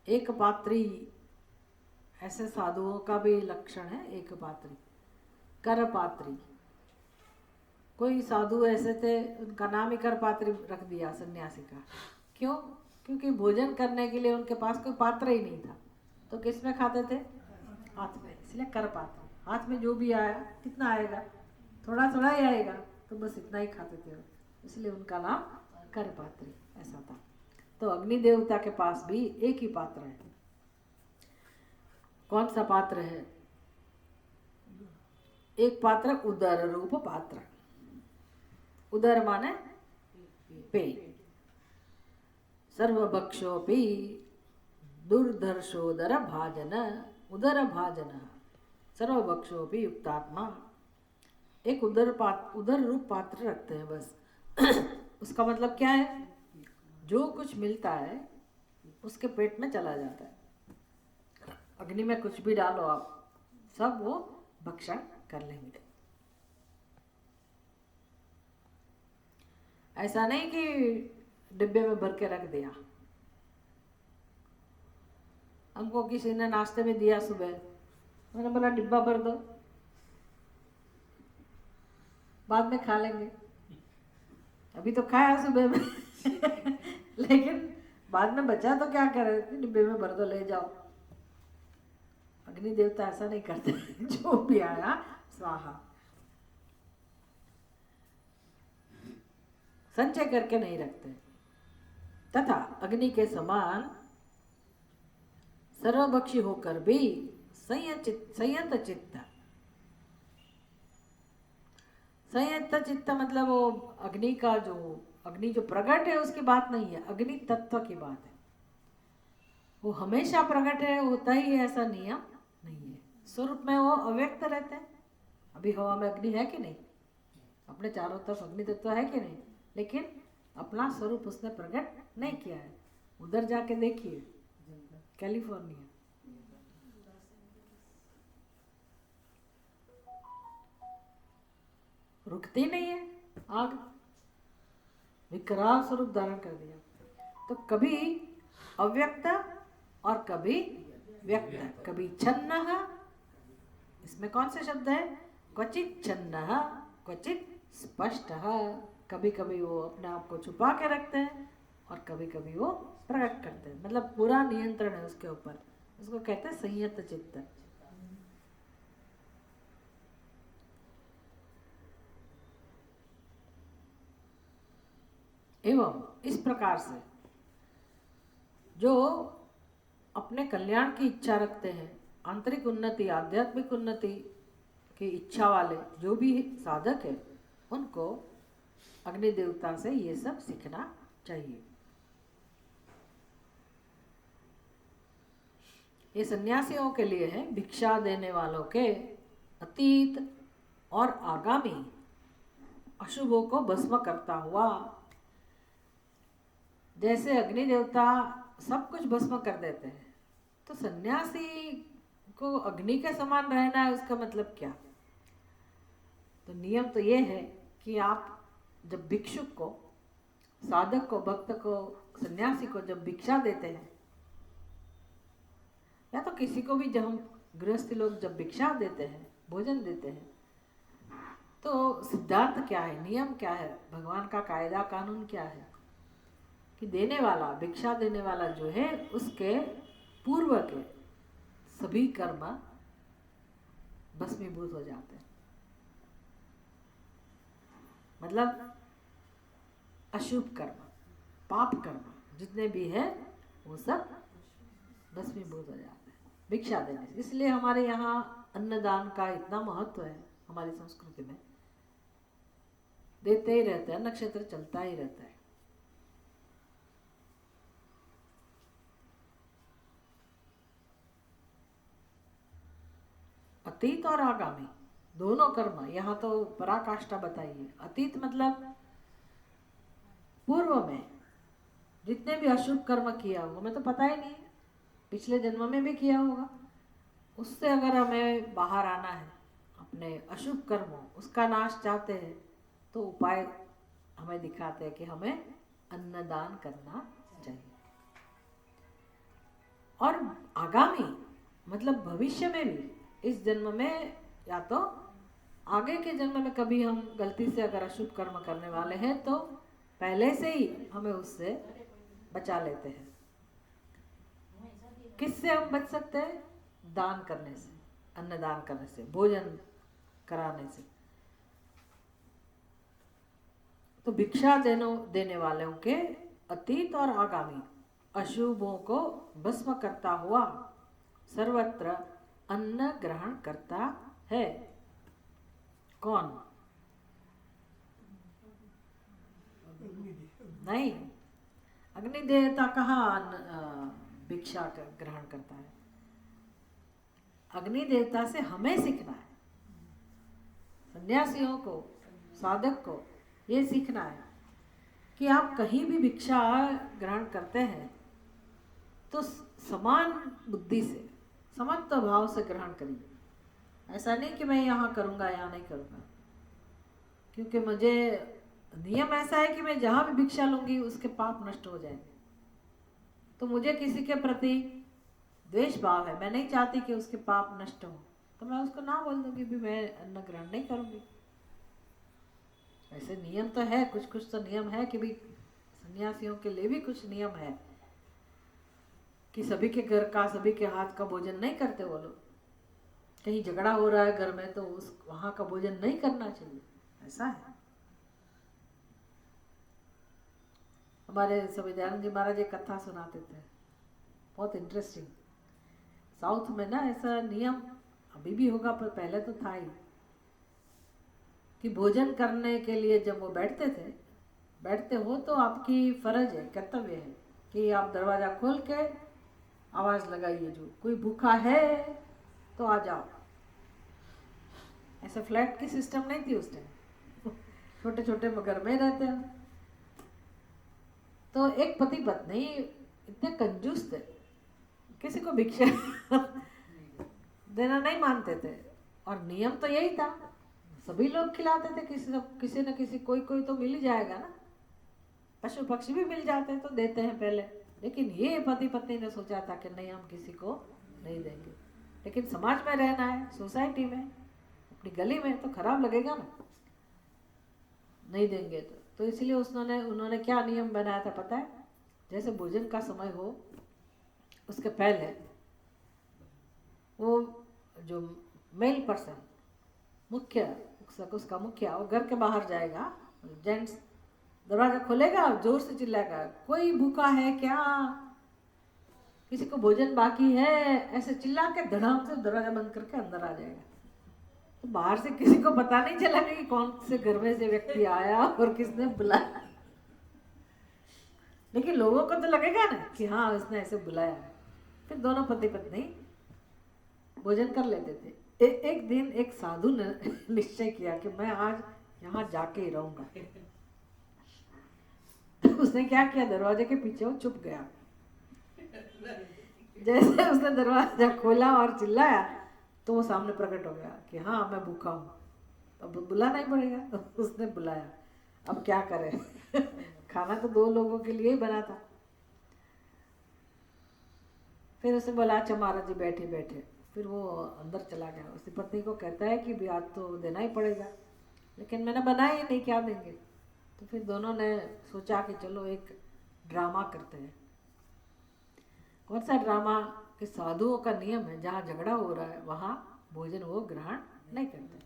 एक पात्री। ऐसे साधुओं का भी लक्षण है एक पात्री, कर पात्री। कोई साधु ऐसे थे, उनका नाम ही कर पात्री रख दिया सन्यासी का। क्यों? क्योंकि भोजन करने के लिए उनके पास कोई पात्र ही नहीं था, तो किस में खाते थे? हाथ में, इसलिए कर पात्र। हाथ में जो भी आया, कितना आएगा? थोड़ा थोड़ा ही आएगा, तो बस इतना ही खाते थे, इसलिए उनका नाम कर पात्री ऐसा था। तो अग्नि देवता के पास भी एक ही पात्र है। कौन सा पात्र है? एक पात्र उदर रूप पात्र। उदर माने पेट। सर्वभक्षोपि दुर्धर्षोदर भाजन, उदर भाजन सर्वभक्षोपि युक्तात्मा। एक उदर रूप पात्र रखते हैं बस उसका मतलब क्या है? जो कुछ मिलता है उसके पेट में चला जाता है। अग्नि में कुछ भी डालो आप, सब वो भक्षण कर लेंगे। ऐसा नहीं कि डिब्बे में भर के रख दिया। हमको किसी ने नाश्ते में दिया सुबह, मैंने बोला डिब्बा भर दो, बाद में खा लेंगे। अभी तो खाया सुबह में लेकिन बाद में बचा तो क्या करे, डिब्बे में भर दो, ले जाओ। अग्नि देवता ऐसा नहीं करते जो भी आया स्वाहा, संचय करके नहीं रखते। तथा अग्नि के समान सर्वभक्षी होकर भी संयत चित्त संयत चित्त मतलब वो अग्नि जो प्रकट है उसकी बात नहीं है, अग्नि तत्व की बात है। वो हमेशा प्रकट है, होता ही है, ऐसा नियम नहीं है। स्वरूप में वो अव्यक्त रहते हैं। अभी हवा में अग्नि है कि नहीं, अपने चारों तरफ अग्नि तत्व है कि नहीं, लेकिन अपना स्वरूप उसने प्रकट नहीं किया है। उधर जाके देखिए, कैलिफोर्निया, रुकती नहीं है आग, विकराल स्वरूप धारण कर दिया। तो कभी अव्यक्त और कभी व्यक्त, कभी छन्न, इसमें कौन से शब्द है, क्वचित छन्न क्वचित स्पष्ट। कभी कभी वो अपने आप को छुपा के रखते हैं और कभी कभी वो प्रकट करते हैं, मतलब पूरा नियंत्रण है उसके ऊपर। उसको कहते हैं संयत चित्त। एवं इस प्रकार से जो अपने कल्याण की इच्छा रखते हैं, आंतरिक उन्नति, आध्यात्मिक उन्नति की इच्छा वाले जो भी साधक है, उनको अग्नि देवता से ये सब सीखना चाहिए। ये सन्यासियों के लिए है, भिक्षा देने वालों के अतीत और आगामी अशुभों को भस्म करता हुआ। जैसे अग्नि देवता सब कुछ भस्म कर देते हैं, तो सन्यासी को अग्नि के समान रहना है, उसका मतलब क्या? तो नियम तो ये है कि आप जब भिक्षुक को, साधक को, भक्त को, सन्यासी को जब भिक्षा देते हैं, या तो किसी को भी जब हम गृहस्थी लोग जब भिक्षा देते हैं, भोजन देते हैं, तो सिद्धांत क्या है, नियम क्या है, भगवान का कायदा कानून क्या है कि देने वाला, भिक्षा देने वाला जो है, उसके पूर्व के सभी कर्म भस्मीभूत हो जाते हैं। मतलब अशुभ कर्म, पाप कर्म जितने भी है वो सब भस्मीभूत हो जाते हैं भिक्षा देने से। इसलिए हमारे यहाँ अन्नदान का इतना महत्व है, हमारी संस्कृति में देते ही रहते हैं, नक्षत्र चलता ही रहता है। अतीत और आगामी दोनों कर्म, यहाँ तो पराकाष्ठा बताइए। अतीत मतलब पूर्व में जितने भी अशुभ कर्म किया होगा, हमें तो पता ही नहीं, पिछले जन्म में भी किया होगा, उससे अगर हमें बाहर आना है, अपने अशुभ कर्मों उसका नाश चाहते हैं, तो उपाय हमें दिखाते हैं कि हमें अन्नदान करना चाहिए। और आगामी मतलब भविष्य में भी, इस जन्म में या तो आगे के जन्म में कभी हम गलती से अगर अशुभ कर्म करने वाले हैं, तो पहले से ही हमें उससे बचा लेते हैं। किससे हम बच सकते हैं? दान करने से, अन्नदान करने से, भोजन कराने से। तो भिक्षा देने वालों के अतीत और आगामी अशुभों को भस्म करता हुआ सर्वत्र अन्न ग्रहण करता है। कौन? नहीं, अग्नि देवता कहाँ भिक्षा ग्रहण करता है? अग्नि देवता से हमें सीखना है, सन्यासियों को, साधक को ये सीखना है कि आप कहीं भी भिक्षा ग्रहण करते हैं तो समान बुद्धि से, समत्व भाव से ग्रहण करिए। ऐसा नहीं कि मैं यहाँ करूँगा, यहाँ नहीं करूँगा, क्योंकि मुझे नियम ऐसा है कि मैं जहाँ भी भिक्षा लूँगी उसके पाप नष्ट हो जाएंगे। तो मुझे किसी के प्रति द्वेष भाव है, मैं नहीं चाहती कि उसके पाप नष्ट हो, तो मैं उसको ना बोल दूँगी भी मैं अन्न ग्रहण नहीं करूँगी। ऐसे नियम तो है, कुछ कुछ तो नियम है कि भाई सन्यासियों के लिए भी कुछ नियम है कि सभी के घर का, सभी के हाथ का भोजन नहीं करते वो लोग। कहीं झगड़ा हो रहा है घर में तो उस वहाँ का भोजन नहीं करना चाहिए, ऐसा है। हमारे संविधान जी महाराज एक कथा सुनाते थे, बहुत इंटरेस्टिंग। साउथ में ना ऐसा नियम अभी भी होगा, पर पहले तो था ही, कि भोजन करने के लिए जब वो बैठते हो तो आपकी फर्ज है, कर्तव्य है कि आप दरवाज़ा खोल के आवाज़ लगाइए, जो कोई भूखा है तो आ जाओ। ऐसा फ्लैट की सिस्टम नहीं थी उस टाइम, छोटे छोटे मगर में रहते हैं। तो एक पति पत्नी इतने कंजूस थे, किसी को भिक्षा देना नहीं मानते थे, और नियम तो यही था, सभी लोग खिलाते थे, किसी न किसी कोई तो मिल ही जाएगा ना, पशु पक्षी भी मिल जाते हैं तो देते हैं पहले। लेकिन ये पति पत्नी ने सोचा था कि नहीं, हम किसी को नहीं देंगे। लेकिन समाज में रहना है, सोसाइटी में, अपनी गली में, तो खराब लगेगा ना, नहीं देंगे तो इसलिए उन्होंने क्या नियम बनाया था पता है? जैसे भोजन का समय हो उसके पहले वो जो मेल पर्सन उसका मुखिया वो घर के बाहर जाएगा, जेंट्स दरवाजा खोलेगा, जोर से चिल्लाएगा, कोई भूखा है क्या, किसी को भोजन बाकी है, ऐसे चिल्ला के धड़ाम से दरवाजा बंद करके अंदर आ जाएगा। तो बाहर से किसी को पता नहीं चला कि कौन से घर में से व्यक्ति आया और किसने बुलाया, लेकिन लोगों को तो लगेगा ना कि हाँ उसने ऐसे बुलाया। फिर दोनों पति पत्नी भोजन कर लेते थे। एक दिन एक साधु ने निश्चय किया कि मैं आज यहाँ जाके ही रहूंगा। तो उसने क्या किया, दरवाजे के पीछे वो छुप गया। जैसे उसने दरवाजा खोला और चिल्लाया तो वो सामने प्रकट हो गया कि हाँ मैं भूखा हूँ, अब बुलाना ही पड़ेगा। तो उसने बुलाया, अब क्या करे खाना तो 2 लोगों के लिए ही बना था। फिर उसने बोला अच्छा महाराज जी बैठे बैठे। फिर वो अंदर चला गया, उसकी पत्नी को कहता है कि ब्याज तो देना ही पड़ेगा, लेकिन मैंने बनाया ही नहीं, क्या देंगे। तो फिर दोनों ने सोचा कि चलो एक ड्रामा करते हैं। कौन सा ड्रामा? कि साधुओं का नियम है जहाँ झगड़ा हो रहा है वहाँ भोजन वो ग्रहण नहीं करते।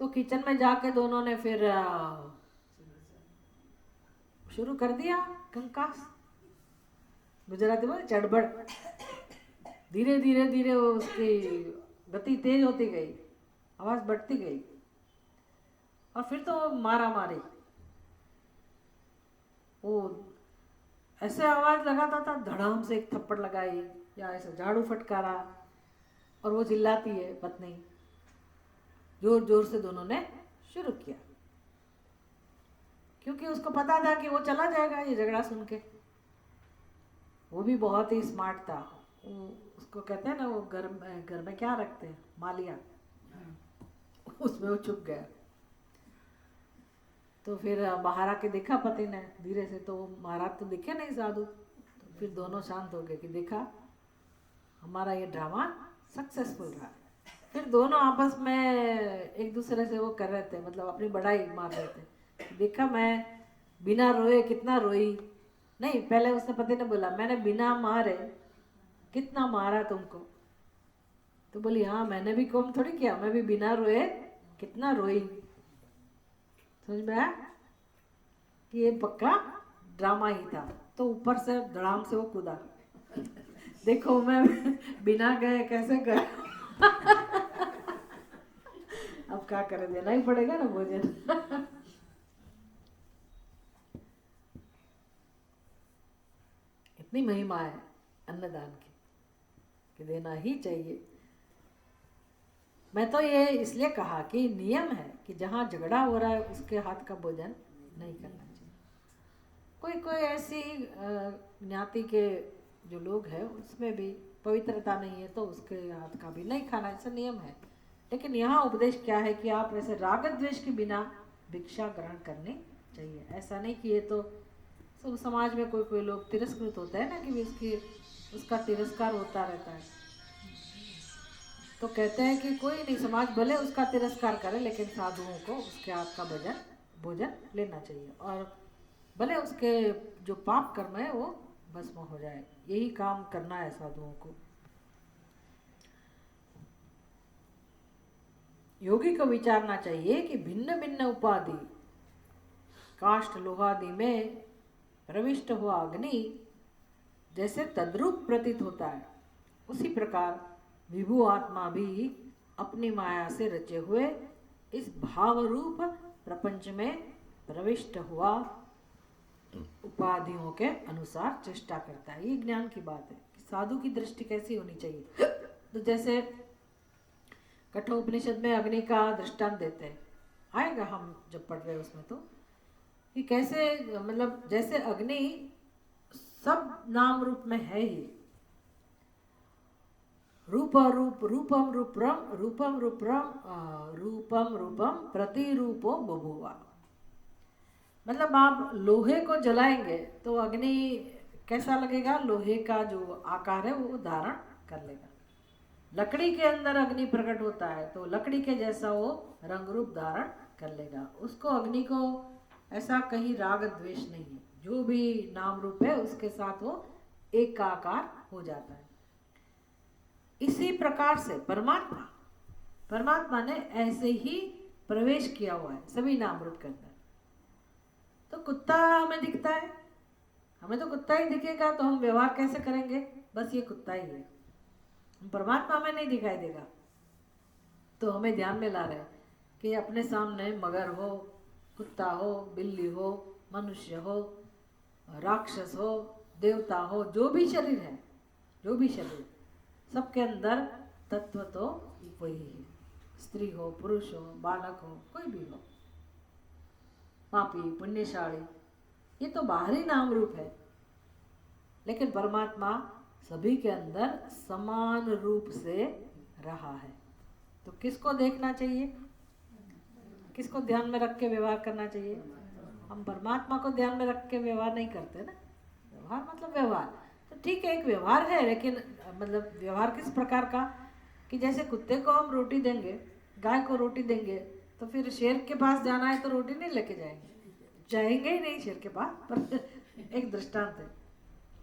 तो किचन में जाके दोनों ने फिर शुरू कर दिया कंकास, गुजराती में चढ़बड़। धीरे धीरे धीरे वो उसकी गति तेज होती गई, आवाज बढ़ती गई, और फिर तो मारा मारी। वो ऐसे आवाज लगाता था, धड़ाम से एक थप्पड़ लगाई या ऐसे झाड़ू फटकारा, और वो चिल्लाती है पत्नी। जोर जोर से दोनों ने शुरू किया, क्योंकि उसको पता था कि वो चला जाएगा ये झगड़ा सुन के। वो भी बहुत ही स्मार्ट था। उसको कहते हैं ना, वो घर में क्या रखते हैं, मालिया, उसमें वो छुप गया। तो फिर बाहर आके देखा पति ने धीरे से, तो महाराज तो दिखे नहीं साधु। तो फिर दोनों शांत हो गए कि देखा हमारा ये ड्रामा सक्सेसफुल रहा। फिर दोनों आपस में एक दूसरे से वो कर रहे थे, मतलब अपनी बड़ाई मार रहे थे। देखा मैं बिना रोए कितना रोई। नहीं, पहले उसने पति ने बोला मैंने बिना मारे कितना मारा तुमको। तो बोली हाँ मैंने भी कम थोड़ी किया, मैं भी बिना रोए कितना रोई। समझ में आया कि ये पक्का ड्रामा ही था। तो ऊपर से धड़ाम से वो कूदा। देखो मैं बिना गए कैसे गया। अब क्या करे, देना ही पड़ेगा ना भोजन। इतनी महिमा है अन्नदान की कि देना ही चाहिए। मैं तो ये इसलिए कहा कि नियम है कि जहाँ झगड़ा हो रहा है उसके हाथ का भोजन नहीं करना चाहिए। कोई ऐसी ज्ञाति के जो लोग हैं उसमें भी पवित्रता नहीं है तो उसके हाथ का भी नहीं खाना, ऐसा नियम है। लेकिन यहाँ उपदेश क्या है कि आप ऐसे राग द्वेष के बिना भिक्षा ग्रहण करनी चाहिए। ऐसा नहीं कि ये तो सब समाज में कोई लोग तिरस्कृत होता है ना कि उसका तिरस्कार होता रहता है। तो कहते हैं कि कोई नहीं, समाज भले उसका तिरस्कार करे लेकिन साधुओं को उसके हाथ का भोजन लेना चाहिए, और भले उसके जो पाप कर्म है वो भस्म हो जाए। यही काम करना है साधुओं को। योगी को विचारना चाहिए कि भिन्न भिन्न उपाधि काष्ठ लोहादि में प्रविष्ट हुआ अग्नि जैसे तद्रूप प्रतीत होता है, उसी प्रकार विभु आत्मा भी अपनी माया से रचे हुए इस भाव रूप प्रपंच में प्रविष्ट हुआ, उपाधियों के अनुसार चेष्टा करता है। ये ज्ञान की बात है कि साधु की दृष्टि कैसी होनी चाहिए। तो जैसे कठोपनिषद में अग्नि का दृष्टांत देते हैं, आएगा हम जब पढ़ रहे हैं उसमें, तो कि कैसे मतलब जैसे अग्नि सब नाम रूप में है ही, रूपम रूपम प्रतिरूपो बभुवा। मतलब आप लोहे को जलाएंगे तो अग्नि कैसा लगेगा, लोहे का जो आकार है वो धारण कर लेगा। लकड़ी के अंदर अग्नि प्रकट होता है तो लकड़ी के जैसा वो रंग रूप धारण कर लेगा। उसको अग्नि को ऐसा कहीं राग द्वेष नहीं है, जो भी नाम रूप है उसके साथ वो एक का आकार हो जाता है। इसी प्रकार से परमात्मा ने ऐसे ही प्रवेश किया हुआ है सभी नाम रूप के अंदर। तो कुत्ता हमें दिखता है, हमें तो कुत्ता ही दिखेगा, तो हम व्यवहार कैसे करेंगे, बस ये कुत्ता ही है। परमात्मा में नहीं दिखाई देगा। तो हमें ध्यान में ला रहे हैं कि अपने सामने मगर हो, कुत्ता हो, बिल्ली हो, मनुष्य हो, राक्षस हो, देवता हो, जो भी शरीर है, जो भी शरीर, सबके अंदर तत्व तो वही है। स्त्री हो, पुरुष हो, बालक हो, कोई भी हो, पापी पुण्यशाली, ये तो बाहरी नाम रूप है। लेकिन परमात्मा सभी के अंदर समान रूप से रहा है। तो किसको देखना चाहिए, किसको ध्यान में रख के व्यवहार करना चाहिए? हम परमात्मा को ध्यान में रख के व्यवहार नहीं करते ना। व्यवहार मतलब व्यवहार तो ठीक है, एक व्यवहार है, लेकिन मतलब व्यवहार किस प्रकार का कि जैसे कुत्ते को हम रोटी देंगे, गाय को रोटी देंगे, तो फिर शेर के पास जाना है तो रोटी नहीं लेके जाएंगे ही नहीं शेर के पास। पर एक दृष्टांत है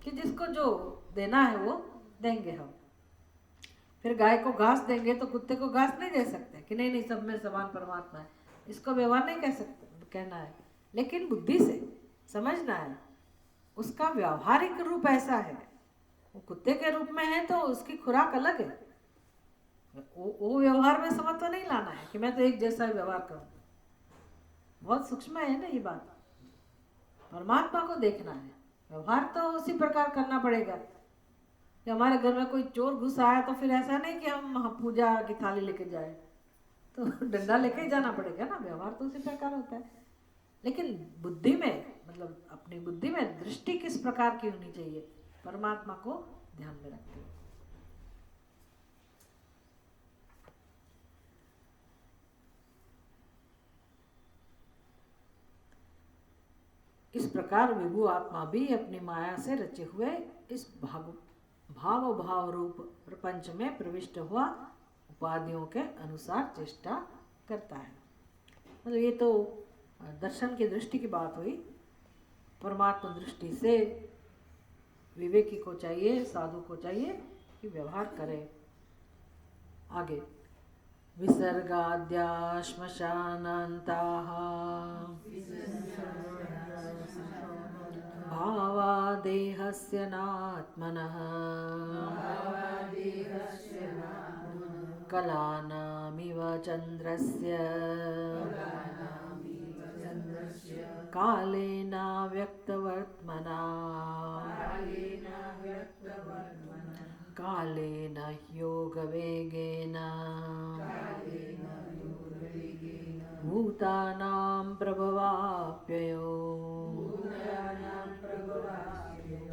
कि जिसको जो देना है वो देंगे हम। फिर गाय को घास देंगे तो कुत्ते को घास नहीं दे सकते कि नहीं नहीं सब में समान परमात्मा है, इसको व्यवहार नहीं कह सकते, कहना है। लेकिन बुद्धि से समझना है, उसका व्यावहारिक रूप ऐसा है, वो कुत्ते के रूप में है तो उसकी खुराक अलग है। वो व्यवहार में समझ तो नहीं लाना है कि मैं तो एक जैसा व्यवहार करूं। बहुत सूक्ष्म है ना ये बात। परमात्मा को देखना है, व्यवहार तो उसी प्रकार करना पड़ेगा। कि हमारे घर में कोई चोर घुस आया तो फिर ऐसा नहीं कि हम पूजा की थाली लेके जाए, तो डंडा लेके ही जाना पड़ेगा ना। व्यवहार तो उसी प्रकार होता है। लेकिन बुद्धि में, मतलब अपनी बुद्धि में दृष्टि किस प्रकार की होनी चाहिए, परमात्मा को ध्यान में रखते हुए। इस प्रकार विभु आत्मा भी अपनी माया से रचे हुए इस भाव रूप प्रपंच में प्रविष्ट हुआ, उपाधियों के अनुसार चेष्टा करता है। मतलब ये तो दर्शन की दृष्टि की बात हुई। परमात्मा दृष्टि से विवेकी को चाहिए, साधु को चाहिए कि व्यवहार करे। आगे विसर्गाद्या श्मशानान्ताः भावा देहस्य नात्मनः कलानामिव चन्द्रस्य कालेन व्यक्तवर्त्मना कालेन योगवेगेन भूतानां प्रभवाप्ययो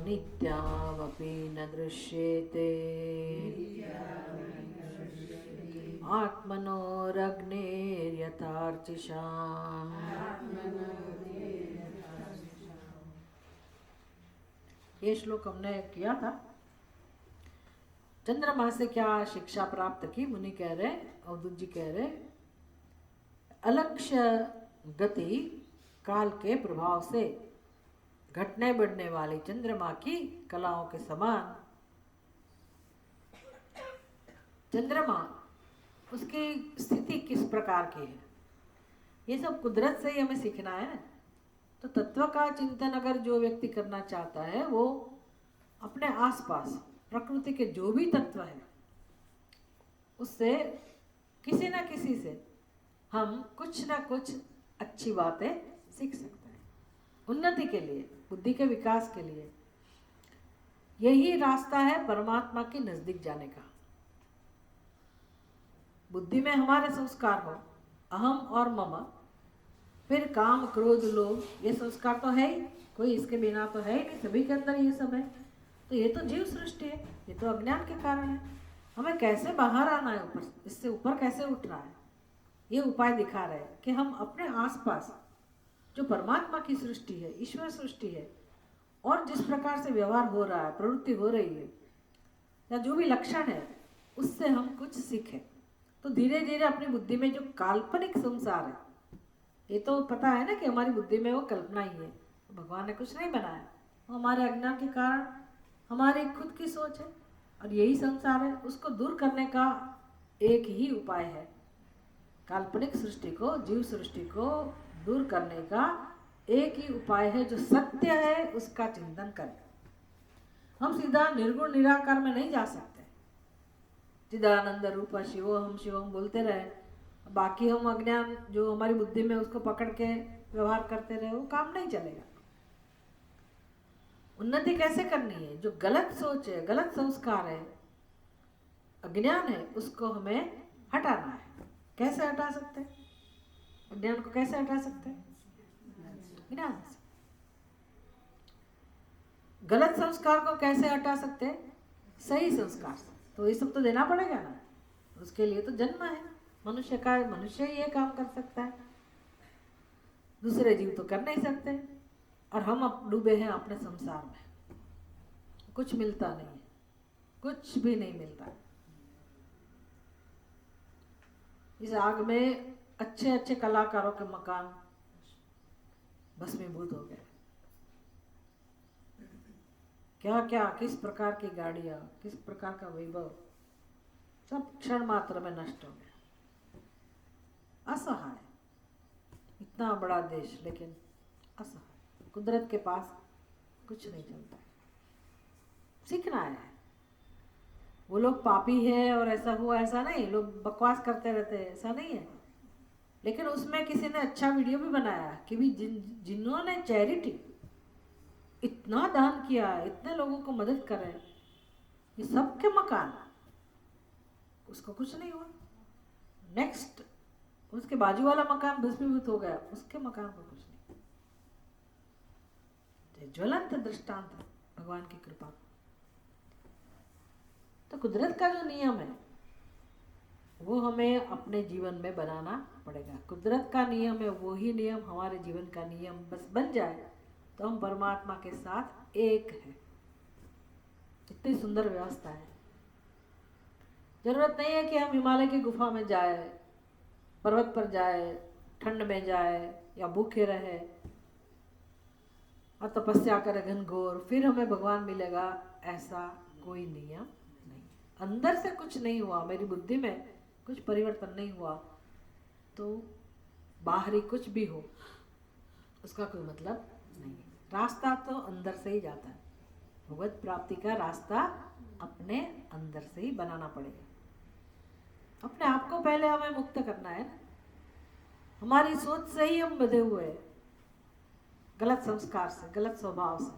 नित्यावपि न दृश्येते आत्मनोरग्नेर्यथार्चिषाम्। ये श्लोक हमने किया था। चंद्रमा से क्या शिक्षा प्राप्त की, मुनि कह रहे, अवधूत जी कह रहे, अलक्ष्य गति काल के प्रभाव से घटने बढ़ने वाली चंद्रमा की कलाओं के समान चंद्रमा, उसकी स्थिति किस प्रकार की है, ये सब कुदरत से ही हमें सीखना है। तो तत्व का चिंतन अगर जो व्यक्ति करना चाहता है, वो अपने आसपास प्रकृति के जो भी तत्व है उससे किसी ना किसी से हम कुछ ना कुछ अच्छी बातें सीख सकते हैं उन्नति के लिए, बुद्धि के विकास के लिए। यही रास्ता है परमात्मा के नजदीक जाने का। बुद्धि में हमारे संस्कार हो, अहम और मम, फिर काम क्रोध लोभ, ये संस्कार तो है ही, कोई इसके बिना तो है ही नहीं, सभी के अंदर ये सब है। तो ये तो जीव सृष्टि है, ये तो अज्ञान के कारण है। हमें कैसे बाहर आना है, ऊपर इससे ऊपर कैसे उठना है, ये उपाय दिखा रहे हैं कि हम अपने आसपास जो परमात्मा की सृष्टि है, ईश्वर सृष्टि है, और जिस प्रकार से व्यवहार हो रहा है, प्रवृत्ति हो रही है, या जो भी लक्षण है, उससे हम कुछ सीखें। तो धीरे धीरे अपनी बुद्धि में जो काल्पनिक संसार है, ये तो पता है ना कि हमारी बुद्धि में वो कल्पना ही है, भगवान ने कुछ नहीं बनाया, वो हमारे अज्ञान के कारण हमारी खुद की सोच है, और यही संसार है। उसको दूर करने का एक ही उपाय है, काल्पनिक सृष्टि को, जीव सृष्टि को दूर करने का एक ही उपाय है, जो सत्य है उसका चिंतन करें। हम सीधा निर्गुण निराकार में नहीं जा सकते। चिदानंद रूप शिवोहम शिवम बोलते रहे, बाकी हम अज्ञान जो हमारी बुद्धि में उसको पकड़ के व्यवहार करते रहे, वो काम नहीं चलेगा। उन्नति कैसे करनी है? जो गलत सोच है, गलत संस्कार है, अज्ञान है, उसको हमें हटाना है। कैसे हटा सकते हैं अज्ञान को? कैसे हटा सकते हैं? ज्ञान से। गलत संस्कार को कैसे हटा सकते हैं? सही संस्कार से। तो ये सब तो देना पड़ेगा ना, उसके लिए तो जन्म है मनुष्य का, मनुष्य ही ये काम कर सकता है, दूसरे जीव तो कर नहीं सकते। और हम अब डूबे हैं अपने संसार में, कुछ मिलता नहीं है, कुछ भी नहीं मिलता। इस आग में अच्छे अच्छे कलाकारों के मकान भस्मीभूत हो गए, क्या क्या, किस प्रकार की गाड़ियां, किस प्रकार का वैभव, सब क्षण मात्र में नष्ट हो गया। असहाय, इतना बड़ा देश लेकिन असहाय, कुदरत के पास कुछ नहीं चलता। सीखना है। वो लोग पापी है और ऐसा हुआ, ऐसा नहीं, लोग बकवास करते रहते हैं, ऐसा नहीं है। लेकिन उसमें किसी ने अच्छा वीडियो भी बनाया कि भी जिन्होंने चैरिटी, इतना दान किया, इतने लोगों को मदद करे, ये सबके मकान, उसको कुछ नहीं हुआ। नेक्स्ट उसके बाजू वाला मकान भस्मीभूत हो गया, उसके मकान को कुछ नहीं। ज्वलंत दृष्टांत है भगवान की कृपा। तो कुदरत का जो नियम है वो हमें अपने जीवन में बनाना पड़ेगा। कुदरत का नियम है, वो ही नियम हमारे जीवन का नियम बस बन जाए तो हम परमात्मा के साथ एक है। इतनी सुंदर व्यवस्था है। जरूरत नहीं है कि हम हिमालय की गुफा में जाए, पर्वत पर जाए, ठंड में जाए, या भूखे रहे और तपस्या करे घनघोर, फिर हमें भगवान मिलेगा, ऐसा कोई नियम नहीं। अंदर से कुछ नहीं हुआ, मेरी बुद्धि में कुछ परिवर्तन नहीं हुआ, तो बाहरी कुछ भी हो उसका कोई मतलब नहीं है। रास्ता तो अंदर से ही जाता है। भगवत प्राप्ति का रास्ता अपने अंदर से ही बनाना पड़ेगा। अपने आप को पहले हमें मुक्त करना है। हमारी सोच से ही हम बंधे हुए हैं, गलत संस्कार से, गलत स्वभाव से।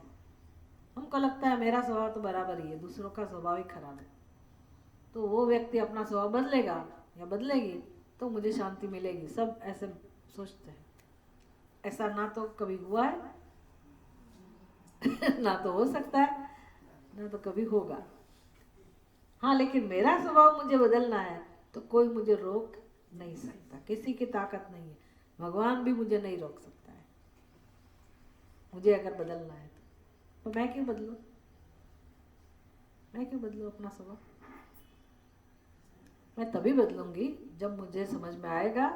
हमको लगता है मेरा स्वभाव तो बराबर ही है, दूसरों का स्वभाव ही खराब है, तो वो व्यक्ति अपना स्वभाव बदलेगा या बदलेगी तो मुझे शांति मिलेगी। सब ऐसे सोचते हैं। ऐसा ना तो कभी हुआ है ना तो हो सकता है, ना तो कभी होगा। हाँ, लेकिन मेरा स्वभाव मुझे बदलना है तो कोई मुझे रोक नहीं सकता, किसी की ताकत नहीं है। भगवान भी मुझे नहीं रोक सकता है। मुझे अगर बदलना है तो मैं क्यों बदलूं? मैं क्यों बदलूं अपना स्वभाव? मैं तभी बदलूंगी जब मुझे समझ में आएगा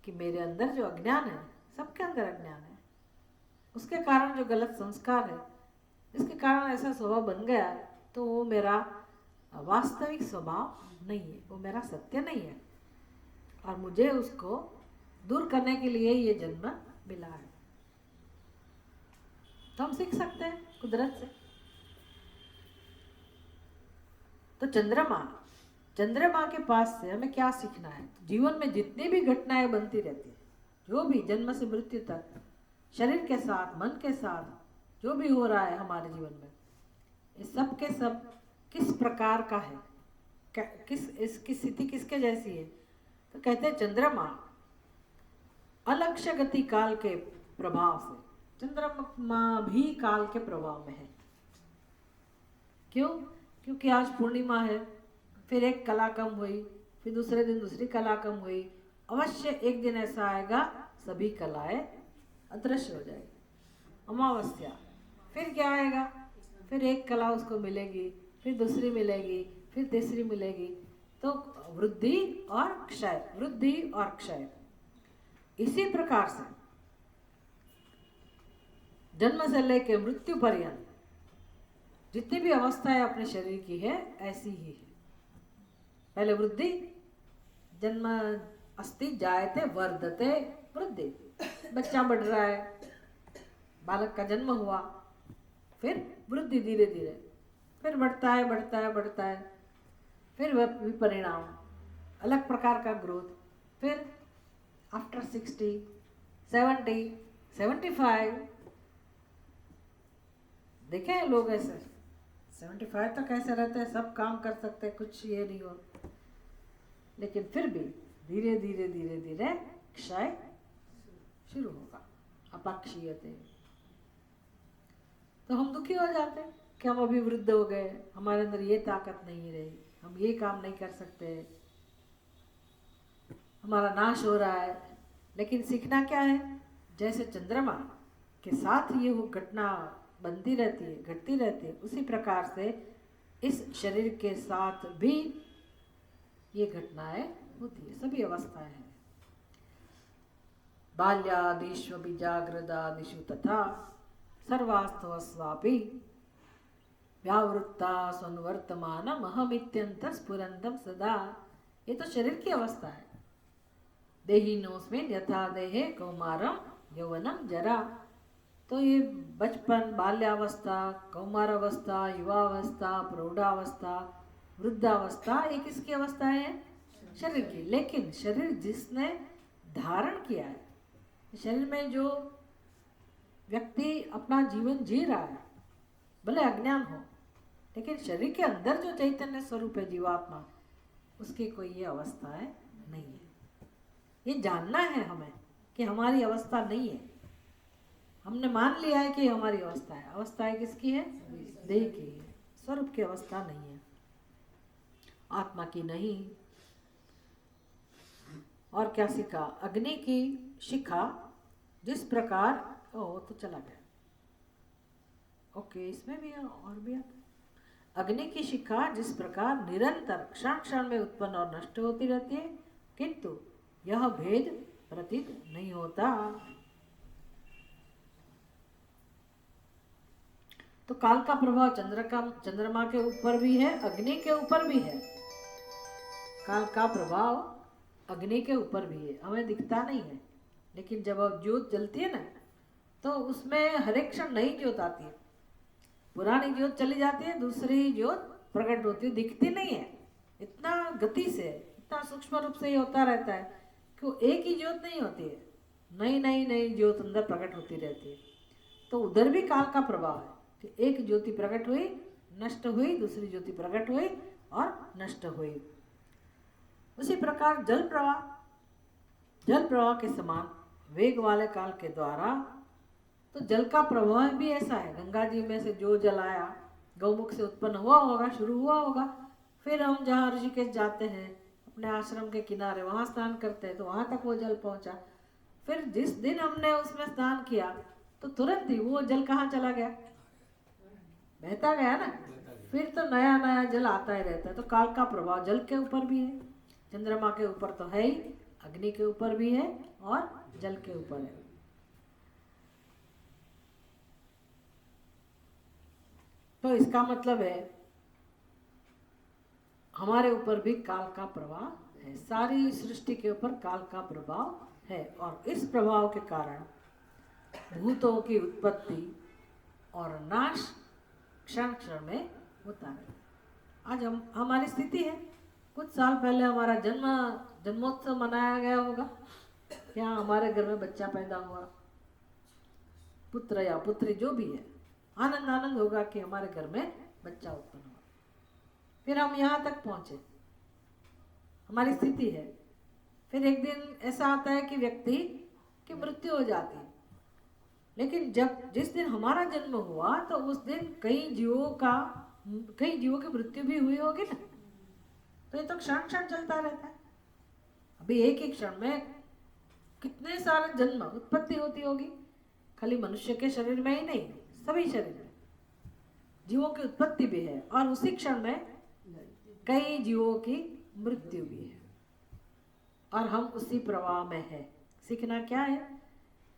कि मेरे अंदर जो अज्ञान है, सबके अंदर अज्ञान है, उसके कारण जो गलत संस्कार है, इसके कारण ऐसा स्वभाव बन गया, तो वो मेरा वास्तविक स्वभाव नहीं है, वो मेरा सत्य नहीं है, और मुझे उसको दूर करने के लिए ये जन्म मिला है। तो हम सीख सकते हैं कुदरत से। तो चंद्रमा चंद्रमा के पास से हमें क्या सीखना है? तो जीवन में जितनी भी घटनाएं बनती रहती है, जो भी जन्म से मृत्यु तक शरीर के साथ, मन के साथ जो भी हो रहा है हमारे जीवन में, ये सब के सब किस प्रकार का है, इसकी स्थिति किसके जैसी है? तो कहते हैं चंद्रमा अलक्ष्य गति काल के प्रभाव से, चंद्रमा भी काल के प्रभाव में है। क्यों? क्योंकि आज पूर्णिमा है, फिर एक कला कम हुई, फिर दूसरे दिन दूसरी कला कम हुई, अवश्य एक दिन ऐसा आएगा सभी कलाएं अदृश्य हो जाएगी। अमावस्या, फिर क्या आएगा? फिर एक कला उसको मिलेगी, फिर दूसरी मिलेगी, फिर तीसरी मिलेगी। तो वृद्धि और क्षय, वृद्धि और क्षय। इसी प्रकार से जन्म से लेकर मृत्यु पर्यंत जितनी भी अवस्थाएं अपने शरीर की है ऐसी ही है। पहले वृद्धि, जन्म अस्ति जायते वर्धते वृद्धि, बच्चा बढ़ रहा है, बालक का जन्म हुआ, फिर वृद्धि धीरे धीरे, फिर बढ़ता है बढ़ता है बढ़ता है, फिर विपरिणाम, अलग प्रकार का ग्रोथ, फिर आफ्टर 60, 70, 75, देखे हैं लोग ऐसे 75 तक ऐसे रहते हैं, सब काम कर सकते हैं, कुछ ये नहीं हो, लेकिन फिर भी धीरे धीरे धीरे धीरे क्षय शुरू होगा, अपक्षीयते। तो हम दुखी हो जाते हैं कि हम अभी वृद्ध हो गए, हमारे अंदर ये ताकत नहीं रही, हम ये काम नहीं कर सकते, हमारा नाश हो रहा है। लेकिन सीखना क्या है? जैसे चंद्रमा के साथ ये वो घटना बनती रहती है, घटती रहती है, उसी प्रकार से इस शरीर के साथ भी ये घटनाएं होती है, सभी अवस्थाएं हैं। बाल्यादिष्व जागृदादिषु तथा सर्वास्तवस्वापि व्यावृत्ता स्वनुवर्तमानम अहमित्यंत स्फुरंतम सदा। ये तो शरीर की अवस्था है। देहिनोस्मिन् यथा देहे कौमारम यौवनम जरा। तो ये बचपन, बाल्यावस्था, कौमारावस्था, युवावस्था, प्रौढ़ावस्था, वृद्धावस्था, ये किसकी अवस्थाएं हैं? शरीर की। लेकिन शरीर जिसने धारण किया है, शरीर में जो व्यक्ति अपना जीवन जी रहा है, भले अज्ञान हो, लेकिन शरीर के अंदर जो चैतन्य स्वरूप है जीवात्मा, उसकी कोई ये अवस्थाएं नहीं है। ये जानना है हमें कि हमारी अवस्था नहीं है। हमने मान लिया है कि हमारी अवस्था है। अवस्थाएं किसकी है? देह की है, स्वरूप की अवस्था नहीं है, आत्मा की नहीं। और क्या सीखा? अग्नि की शिखा जिस प्रकार, ओ तो चला गया, ओके, इसमें भी है और भी आता। अग्नि की शिखा जिस प्रकार निरंतर क्षण क्षण में उत्पन्न और नष्ट होती रहती है, किंतु यह भेद प्रतीत नहीं होता। तो काल का प्रभाव चंद्रमा के ऊपर भी है, अग्नि के ऊपर भी है। काल का प्रभाव अग्नि के ऊपर भी है, हमें दिखता नहीं है, लेकिन जब ज्योत जलती है ना, तो उसमें हर एक क्षण नई ज्योत आती है। पुरानी ज्योत चली जाती है, दूसरी ज्योत प्रकट होती है, दिखती नहीं है। इतना गति से, इतना सूक्ष्म रूप से ये होता रहता है कि एक ही ज्योत नहीं होती है, नई नई नई ज्योत अंदर प्रकट होती रहती है। तो उधर भी काल का प्रभाव है कि एक ज्योति प्रकट हुई, नष्ट हुई, दूसरी ज्योति प्रकट हुई और नष्ट हुई। उसी प्रकार जल प्रवाह के समान वेग वाले काल के द्वारा, तो जल का प्रवाह भी ऐसा है। गंगा जी में से जो जल आया, गौमुख से उत्पन्न हुआ होगा, शुरू हुआ होगा, फिर हम जहाँ ऋषिकेश जाते हैं, अपने आश्रम के किनारे वहाँ स्नान करते हैं, तो वहाँ तक वो जल पहुँचा। फिर जिस दिन हमने उसमें स्नान किया, तो तुरंत ही वो जल कहाँ चला गया? बहता गया ना। फिर तो नया नया जल आता ही रहता है। तो काल का प्रभाव जल के ऊपर भी है, चंद्रमा के ऊपर तो है ही, अग्नि के ऊपर भी है और जल के ऊपर है। तो इसका मतलब है हमारे ऊपर भी काल का प्रभाव है, सारी सृष्टि के ऊपर काल का प्रभाव है। और इस प्रभाव के कारण भूतों की उत्पत्ति और नाश क्षण क्षण में होता है। आज हमारी स्थिति है कुछ साल पहले हमारा जन्मोत्सव मनाया गया होगा, यहाँ हमारे घर में बच्चा पैदा हुआ, पुत्र या पुत्री जो भी है, आनंद आनंद होगा कि हमारे घर में बच्चा उत्पन्न हुआ। फिर हम यहाँ तक पहुँचे, हमारी स्थिति है। फिर एक दिन ऐसा आता है कि व्यक्ति की मृत्यु हो जाती है, लेकिन जिस दिन हमारा जन्म हुआ तो उस दिन कई जीवों की मृत्यु भी हुई होगी ना। तो ये तो क्षण क्षण चलता रहता है। अभी एक ही क्षण में कितने सारे जन्म उत्पत्ति होती होगी, खाली मनुष्य के शरीर में ही नहीं, सभी शरीर में जीवों की उत्पत्ति भी है, और उसी क्षण में कई जीवों की मृत्यु भी है, और हम उसी प्रवाह में है। सीखना क्या है?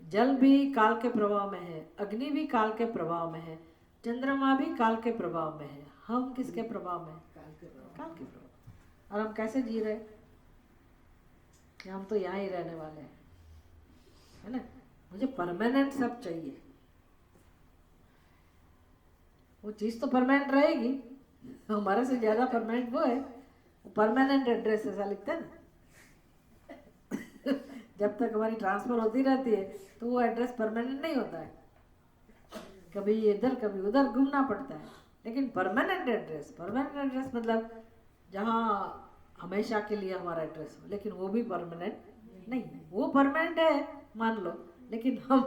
जल भी काल के प्रभाव में है, अग्नि भी काल के प्रभाव में है, चंद्रमा भी काल के प्रभाव में है। हम किसके प्रभाव में? काल के प्रभाव। और हम कैसे जी रहे कि हम तो यहाँ ही रहने वाले हैं, है ना। मुझे परमानेंट सब चाहिए, वो चीज़ तो परमानेंट रहेगी, हमारे से ज़्यादा परमानेंट वो है। परमानेंट एड्रेस ऐसा लिखते हैं ना जब तक हमारी ट्रांसफ़र होती रहती है तो वो एड्रेस परमानेंट नहीं होता है, कभी इधर कभी उधर घूमना पड़ता है। लेकिन परमानेंट एड्रेस मतलब जहाँ हमेशा के लिए हमारा एड्रेस हो, लेकिन वो भी परमानेंट नहीं है। वो परमानेंट है मान लो, लेकिन हम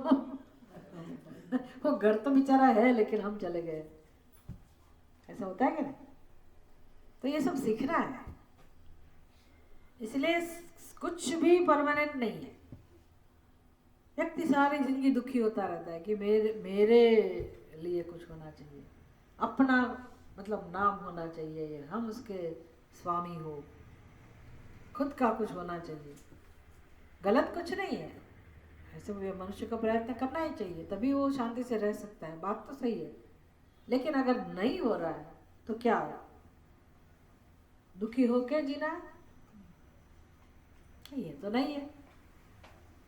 वो घर तो बेचारा है लेकिन हम चले गए, ऐसा होता है क्या नहीं? तो ये सब सीखना है। इसलिए कुछ भी परमानेंट नहीं है। व्यक्ति सारी जिंदगी दुखी होता रहता है कि मेरे लिए कुछ होना चाहिए, अपना मतलब नाम होना चाहिए, हम उसके स्वामी हो, खुद का कुछ होना चाहिए। गलत कुछ नहीं है, ऐसे मनुष्य को प्रयत्न करना ही चाहिए, तभी वो शांति से रह सकता है। बात तो सही है, लेकिन अगर नहीं हो रहा है तो क्या दुखी होके जीना है? ये तो नहीं है।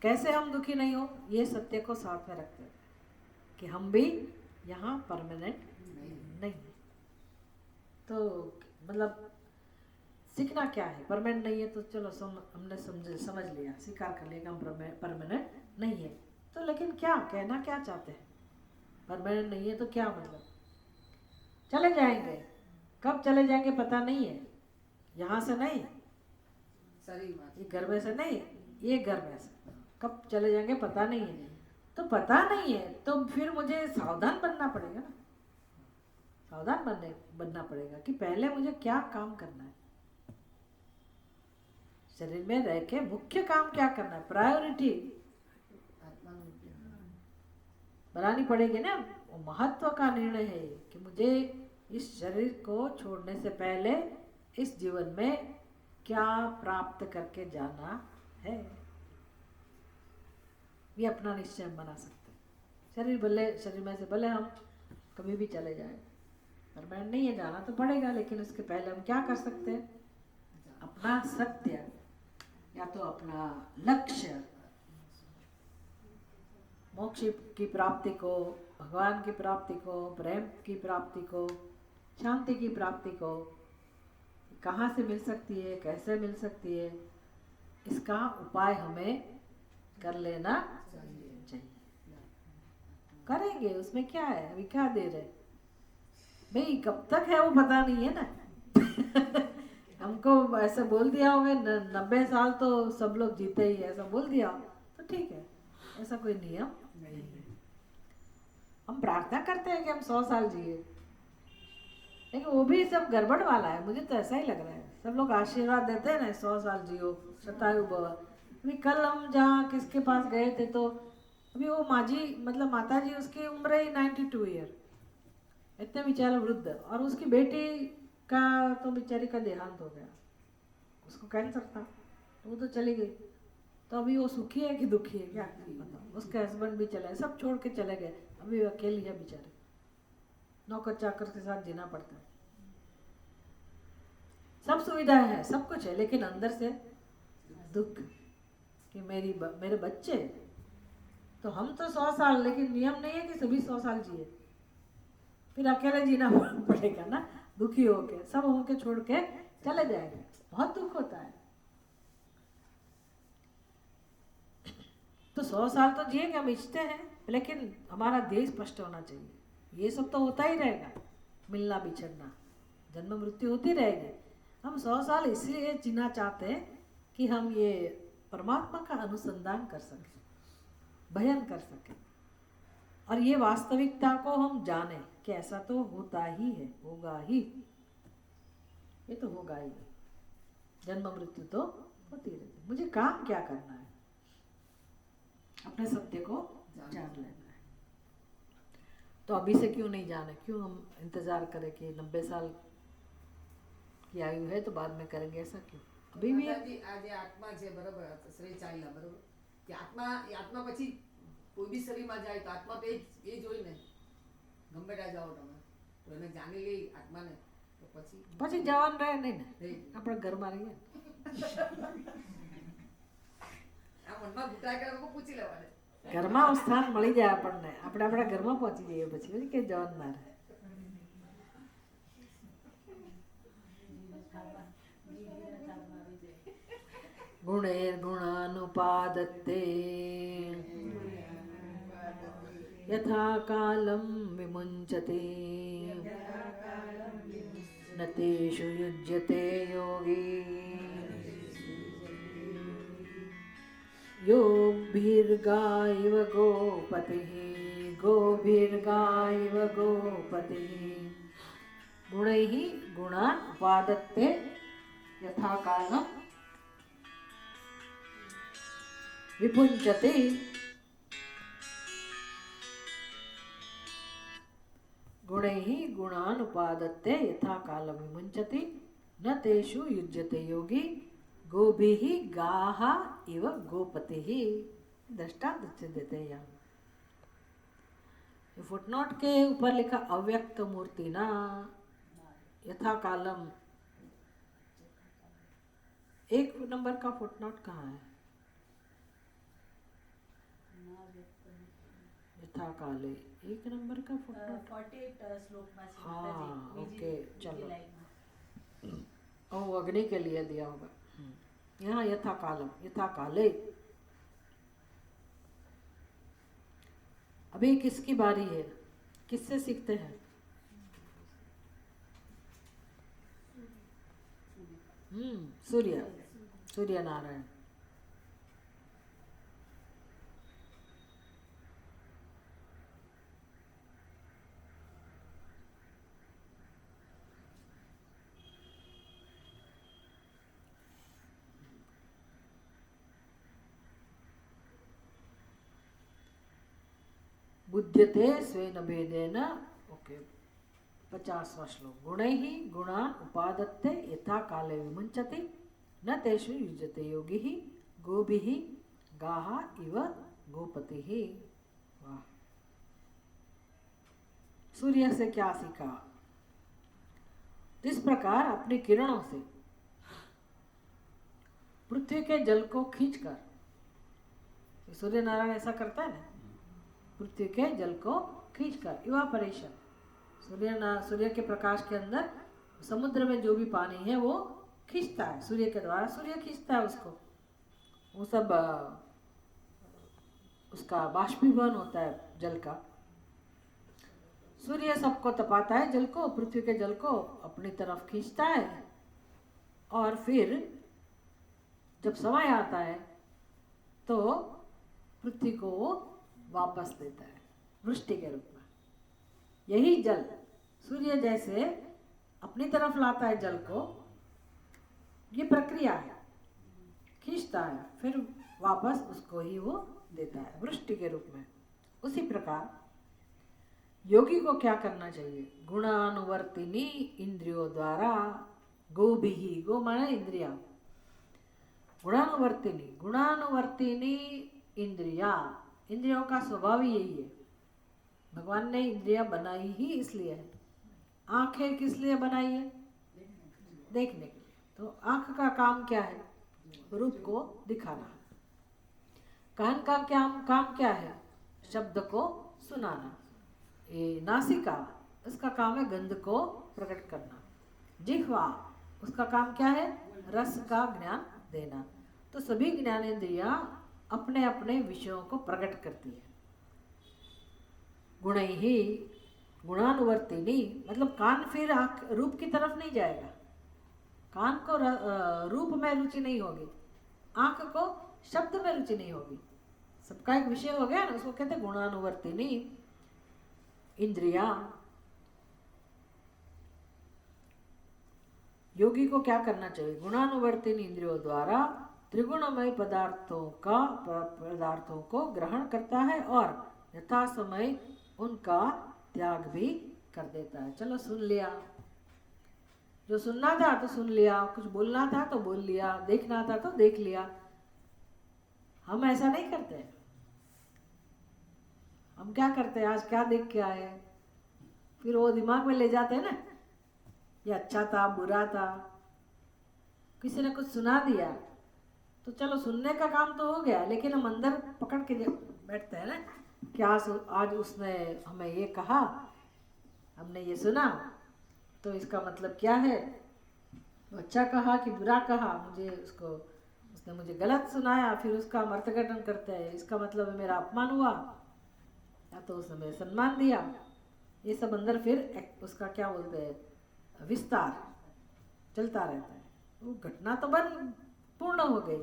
कैसे हम दुखी नहीं हो, ये सत्य को साथ में रखते हैं कि हम भी यहाँ परमानेंट नहीं है। तो मतलब सीखना क्या है? परमानेंट नहीं है तो चलो हमने समझ लिया, स्वीकार कर लिया कि हम परमानेंट नहीं है। तो लेकिन क्या कहना क्या चाहते हैं? परमानेंट नहीं है तो क्या मतलब? चले जाएंगे, कब चले जाएंगे पता नहीं है। यहाँ से नहीं, ये घर में से नहीं, ये घर में से कब चले जाएंगे पता नहीं है। तो पता नहीं है तो फिर मुझे सावधान बनना पड़ेगा ना, सावधान बनना पड़ेगा कि पहले मुझे क्या काम करना है, शरीर में रह के मुख्य काम क्या करना है, प्रायोरिटी बनानी पड़ेगी ना। वो महत्व का निर्णय है कि मुझे इस शरीर को छोड़ने से पहले इस जीवन में क्या प्राप्त करके जाना है, ये अपना निश्चय बना सकते हैं। शरीर में से भले हम कभी भी चले जाए, परमानेंट नहीं है, जाना तो पड़ेगा, लेकिन उसके पहले हम क्या कर सकते हैं? अपना सत्य या तो अपना लक्ष्य, मोक्ष की प्राप्ति को, भगवान की प्राप्ति को, प्रेम की प्राप्ति को, शांति की प्राप्ति को कहाँ से मिल सकती है, कैसे मिल सकती है, इसका उपाय हमें कर लेना चाहिए। करेंगे, उसमें क्या है, अभी क्या दे रहे भाई, कब तक है वो पता नहीं है ना हमको ऐसा बोल दिया होगा 90 साल तो सब लोग जीते ही, ऐसा बोल दिया तो ठीक है, ऐसा कोई नियम नहीं है। हम प्रार्थना करते हैं कि हम 100 साल जिए, लेकिन वो भी सब गड़बड़ वाला है, मुझे तो ऐसा ही लग रहा है। सब लोग आशीर्वाद देते हैं ना 100 साल जियो, शतायु भव। अभी कल हम जहाँ किसके पास गए थे तो अभी वो माता जी उसकी उम्र ही 92 ईयर, इतने बेचारा वृद्ध, और उसकी बेटी का तो बेचारी का देहांत हो गया, उसको कैंसर था, तो वो तो चली गई। तो अभी वो सुखी है कि दुखी है क्या बताओ। उसके हस्बैंड भी चले, सब छोड़ के चले गए, अभी अकेली है बेचारी, नौकर चाकर के साथ जीना पड़ता है। सब सुविधाएं हैं, सब कुछ है, लेकिन अंदर से दुख कि मेरे बच्चे। तो हम तो 100 साल, लेकिन नियम नहीं है कि सभी 100 साल जिए, फिर अकेले जीना पड़ेगा ना, दुखी होके, सब होके छोड़ के चले जाएंगे, बहुत दुख होता है। तो 100 साल तो जिएंगे, हम इच्छते हैं, लेकिन हमारा ध्येय स्पष्ट होना चाहिए। ये सब तो होता ही रहेगा, मिलना बिछड़ना, जन्म मृत्यु होती रहेगी। हम 100 साल इसलिए जीना चाहते हैं कि हम ये परमात्मा का अनुसंधान कर सकें, भजन कर सकें, और ये वास्तविकता को हम जाने कि ऐसा तो होता ही है, होगा ही, ये तो होगा ही, जन्म मृत्यु तो होती रहती। मुझे काम क्या करना है? अपने सत्य को जान लेना है। तो अभी से क्यों नहीं जाने, क्यों हम इंतजार करें कि 90 साल की आयु है तो बाद में करेंगे, ऐसा क्यों? अभी भी आज आत्मा છે બરાબર, શ્રી ચાલ્યા બરાબર, કે આત્મા પછી કોઈ બી શરીરમાં જાય તો આત્મા તો એ જોઈ ને, ગમે ત્યાં જાઓ તમે તો એને જાણી લે આત્માને, તો પછી જવાન રહે નહીં ને, આપણે ઘરમાં રહીએ, આ મનમાં ગુટા કરે પૂછી લેવાને, ઘરમાં સ્થાન મળી જાય આપણને, આપણે આપણા ઘરમાં પહોંચી જઈએ પછી કે જવાન ના રહે। गुणैर्गुणानुपादत्ते यथा कालं विमुञ्चते न तेषु युज्यते योगी योभिर्गा इव गोपतिः गोभिर्गा इव गोपतिः गुणैः गुणान् उपादत्ते यथा कालं विपुञ्चते गुणैः गुणान् उपादत्ते यथा कालं विमुञ्चति न तेषु युज्यते योगी गोभिः गाः इव गोपतिः। दृष्टांत देते हैं यहाँ, फुटनोट के ऊपर लिखा अव्यक्त मूर्ति ना यथा कालम, 1 नंबर का फुटनोट कहाँ है? यथा काले 1 नंबर का फुटनोट 48 श्लोक में। हाँ ओके, चलो, ओ अग्नि के लिए दिया होगा यहाँ। यथा कालम, यथा काले, अभी किसकी बारी है? किससे सीखते हैं? सूर्य, सूर्य नारायण। बुध्यते स्वेन भेदेन, ओके, 50वां श्लोक। गुणैः गुणान् उपादत्ते यथा काले विमुञ्चति न तेषु युज्यते योगिः गोभिः गाः इव गोपतिः। वाह, सूर्य से क्या सीखा? जिस प्रकार अपनी किरणों से पृथ्वी के जल को खींचकर, सूर्य नारायण ऐसा करता है ना, पृथ्वी के जल को खींचकर, इवापोरेशन, सूर्य के प्रकाश के अंदर समुद्र में जो भी पानी है वो खींचता है, सूर्य के द्वारा सूर्य खींचता है उसको, वो सब उसका बाष्पीभवन होता है जल का। सूर्य सबको तपाता है, जल को, पृथ्वी के जल को अपनी तरफ खींचता है, और फिर जब समय आता है तो पृथ्वी को वो वापस देता है वृष्टि के रूप में। यही जल सूर्य जैसे अपनी तरफ लाता है जल को, ये प्रक्रिया है, खींचता है फिर वापस उसको ही वो देता है वृष्टि के रूप में। उसी प्रकार योगी को क्या करना चाहिए? गुणानुवर्तिनी इंद्रियों द्वारा गोभिः, गो माने इंद्रिया, गुणानुवर्तिनी, गुणानुवर्तिनी इंद्रिया, इंद्रियों का स्वभाव ही यही है। भगवान ने इंद्रियां बनाई ही इसलिए है। आंखें किस लिए बनाई है? देखने के लिए। तो आंख का काम क्या है? रूप को दिखाना। कान का काम क्या है? शब्द को सुनाना। ये नासिका, इसका काम है गंध को प्रकट करना। जिह्वा, उसका काम क्या है? रस का ज्ञान देना। तो सभी ज्ञानेंद्रियां अपने अपने विषयों को प्रकट करती है। गुण ही गुणानुवर्तिनी, मतलब कान फिर रूप की तरफ नहीं जाएगा, कान को रूप में रुचि नहीं होगी, आंख को शब्द में रुचि नहीं होगी, सबका एक विषय हो गया ना, उसको कहते हैं गुणानुवर्तिनी इंद्रिया। योगी को क्या करना चाहिए? गुणानुवर्तिनी इंद्रियों द्वारा त्रिगुणमय पदार्थों को ग्रहण करता है और यथा समय उनका त्याग भी कर देता है। चलो सुन लिया, जो सुनना था तो सुन लिया, कुछ बोलना था तो बोल लिया, देखना था तो देख लिया। हम ऐसा नहीं करते। हम क्या करते हैं? आज क्या देख के आए, फिर वो दिमाग में ले जाते हैं ना, ये अच्छा था बुरा था, किसी ने कुछ सुना दिया तो चलो सुनने का काम तो हो गया, लेकिन हम अंदर पकड़ के बैठते हैं ना, क्या आज उसने हमें ये कहा, हमने ये सुना, तो इसका मतलब क्या है? अच्छा कहा कि बुरा कहा, उसने मुझे गलत सुनाया, फिर उसका हम अर्थघटन करते हैं, इसका मतलब मेरा अपमान हुआ या तो उसने मेरे सम्मान दिया। ये सब अंदर फिर उसका क्या बोलते हैं, विस्तार चलता रहता है। वो घटना तो पूर्ण हो गई,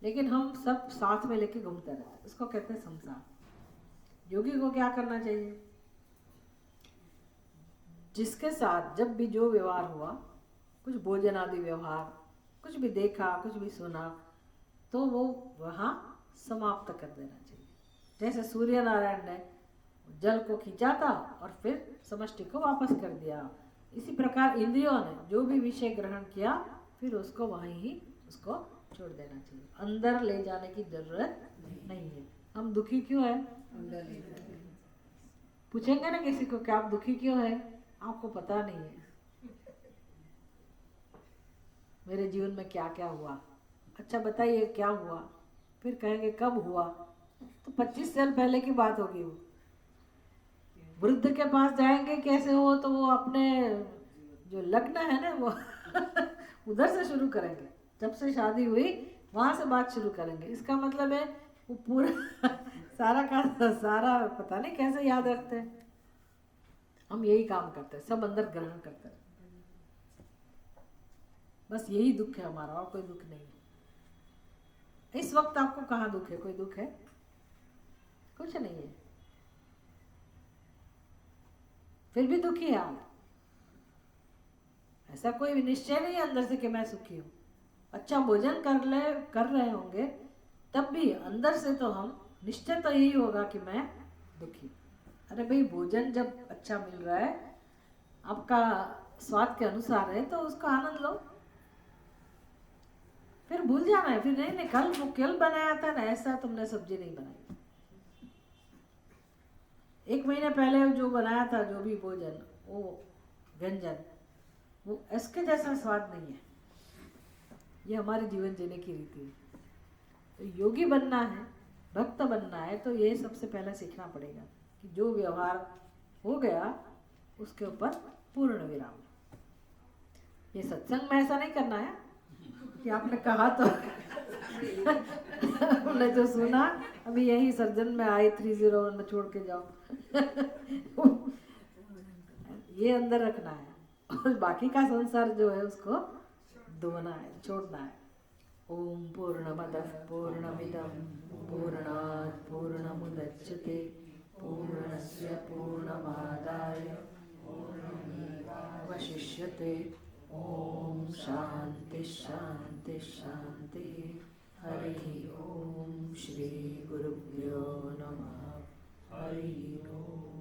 लेकिन हम सब साथ में लेके घूमते रहते हैं, इसको कहते हैं संसार। योगी को क्या करना चाहिए? जिसके साथ जब भी जो व्यवहार हुआ, कुछ भोजन आदि व्यवहार, कुछ भी देखा, कुछ भी सुना, तो वो वहाँ समाप्त कर देना चाहिए। जैसे सूर्य नारायण ने जल को खींचा था और फिर समष्टि को वापस कर दिया, इसी प्रकार इंद्रियों ने जो भी विषय ग्रहण किया फिर उसको वहीं ही उसको छोड़ देना चाहिए, अंदर ले जाने की जरूरत नहीं है। हम दुखी क्यों है? अंदर ले जाते हैं। पूछेंगे ना किसी को कि आप दुखी क्यों है? आपको पता नहीं है मेरे जीवन में क्या क्या हुआ। अच्छा बताइए क्या हुआ? फिर कहेंगे कब हुआ? तो 25 साल पहले की बात होगी। वो वृद्ध के पास जाएंगे कैसे हो, तो वो अपने जो लग्न है ना वो उधर से शुरू करेंगे, जब से शादी हुई वहां से बात शुरू करेंगे। इसका मतलब है वो पूरा सारा का सारा पता नहीं कैसे याद रखते हैं। हम यही काम करते हैं, सब अंदर ग्रहण करते हैं। बस यही दुख है हमारा, और कोई दुख नहीं है। इस वक्त आपको कहाँ दुख है? कोई दुख है? कुछ नहीं है, फिर भी दुखी है आप। ऐसा कोई निश्चय नहीं है अंदर से कि मैं सुखी हूँ। अच्छा भोजन कर रहे होंगे तब भी अंदर से तो हम निश्चय तो यही होगा कि मैं दुखी। अरे भाई, भोजन जब अच्छा मिल रहा है, आपका स्वाद के अनुसार है, तो उसका आनंद लो, फिर भूल जाना है। फिर नहीं कल बनाया था ना, ऐसा तुमने सब्जी नहीं बनाई। 1 महीने पहले जो बनाया था, जो भी भोजन, वो व्यंजन, वो इसके जैसा स्वाद नहीं है। ये हमारे जीवन जीने की रीति है। तो योगी बनना है, भक्त बनना है, तो ये सबसे पहले सीखना पड़ेगा कि जो व्यवहार हो गया उसके ऊपर पूर्ण विराम। ये सत्संग में ऐसा नहीं करना है कि आपने कहा तो हमने जो सुना अभी यही सर्जन में आई 301 में छोड़ के जाओ ये अंदर रखना है, और बाकी का संसार जो है उसको धोना है, छोड़ना है। ओम पूर्णमदः पूर्णमिदं पूर्णात् पूर्णमुदच्यते पूर्णस्य पूर्णमादाय पूर्णमेवावशिष्यते। ओम शांति शांति शांति। हरि ओम। श्री गुरुभ्यो नमः। हरि ओम।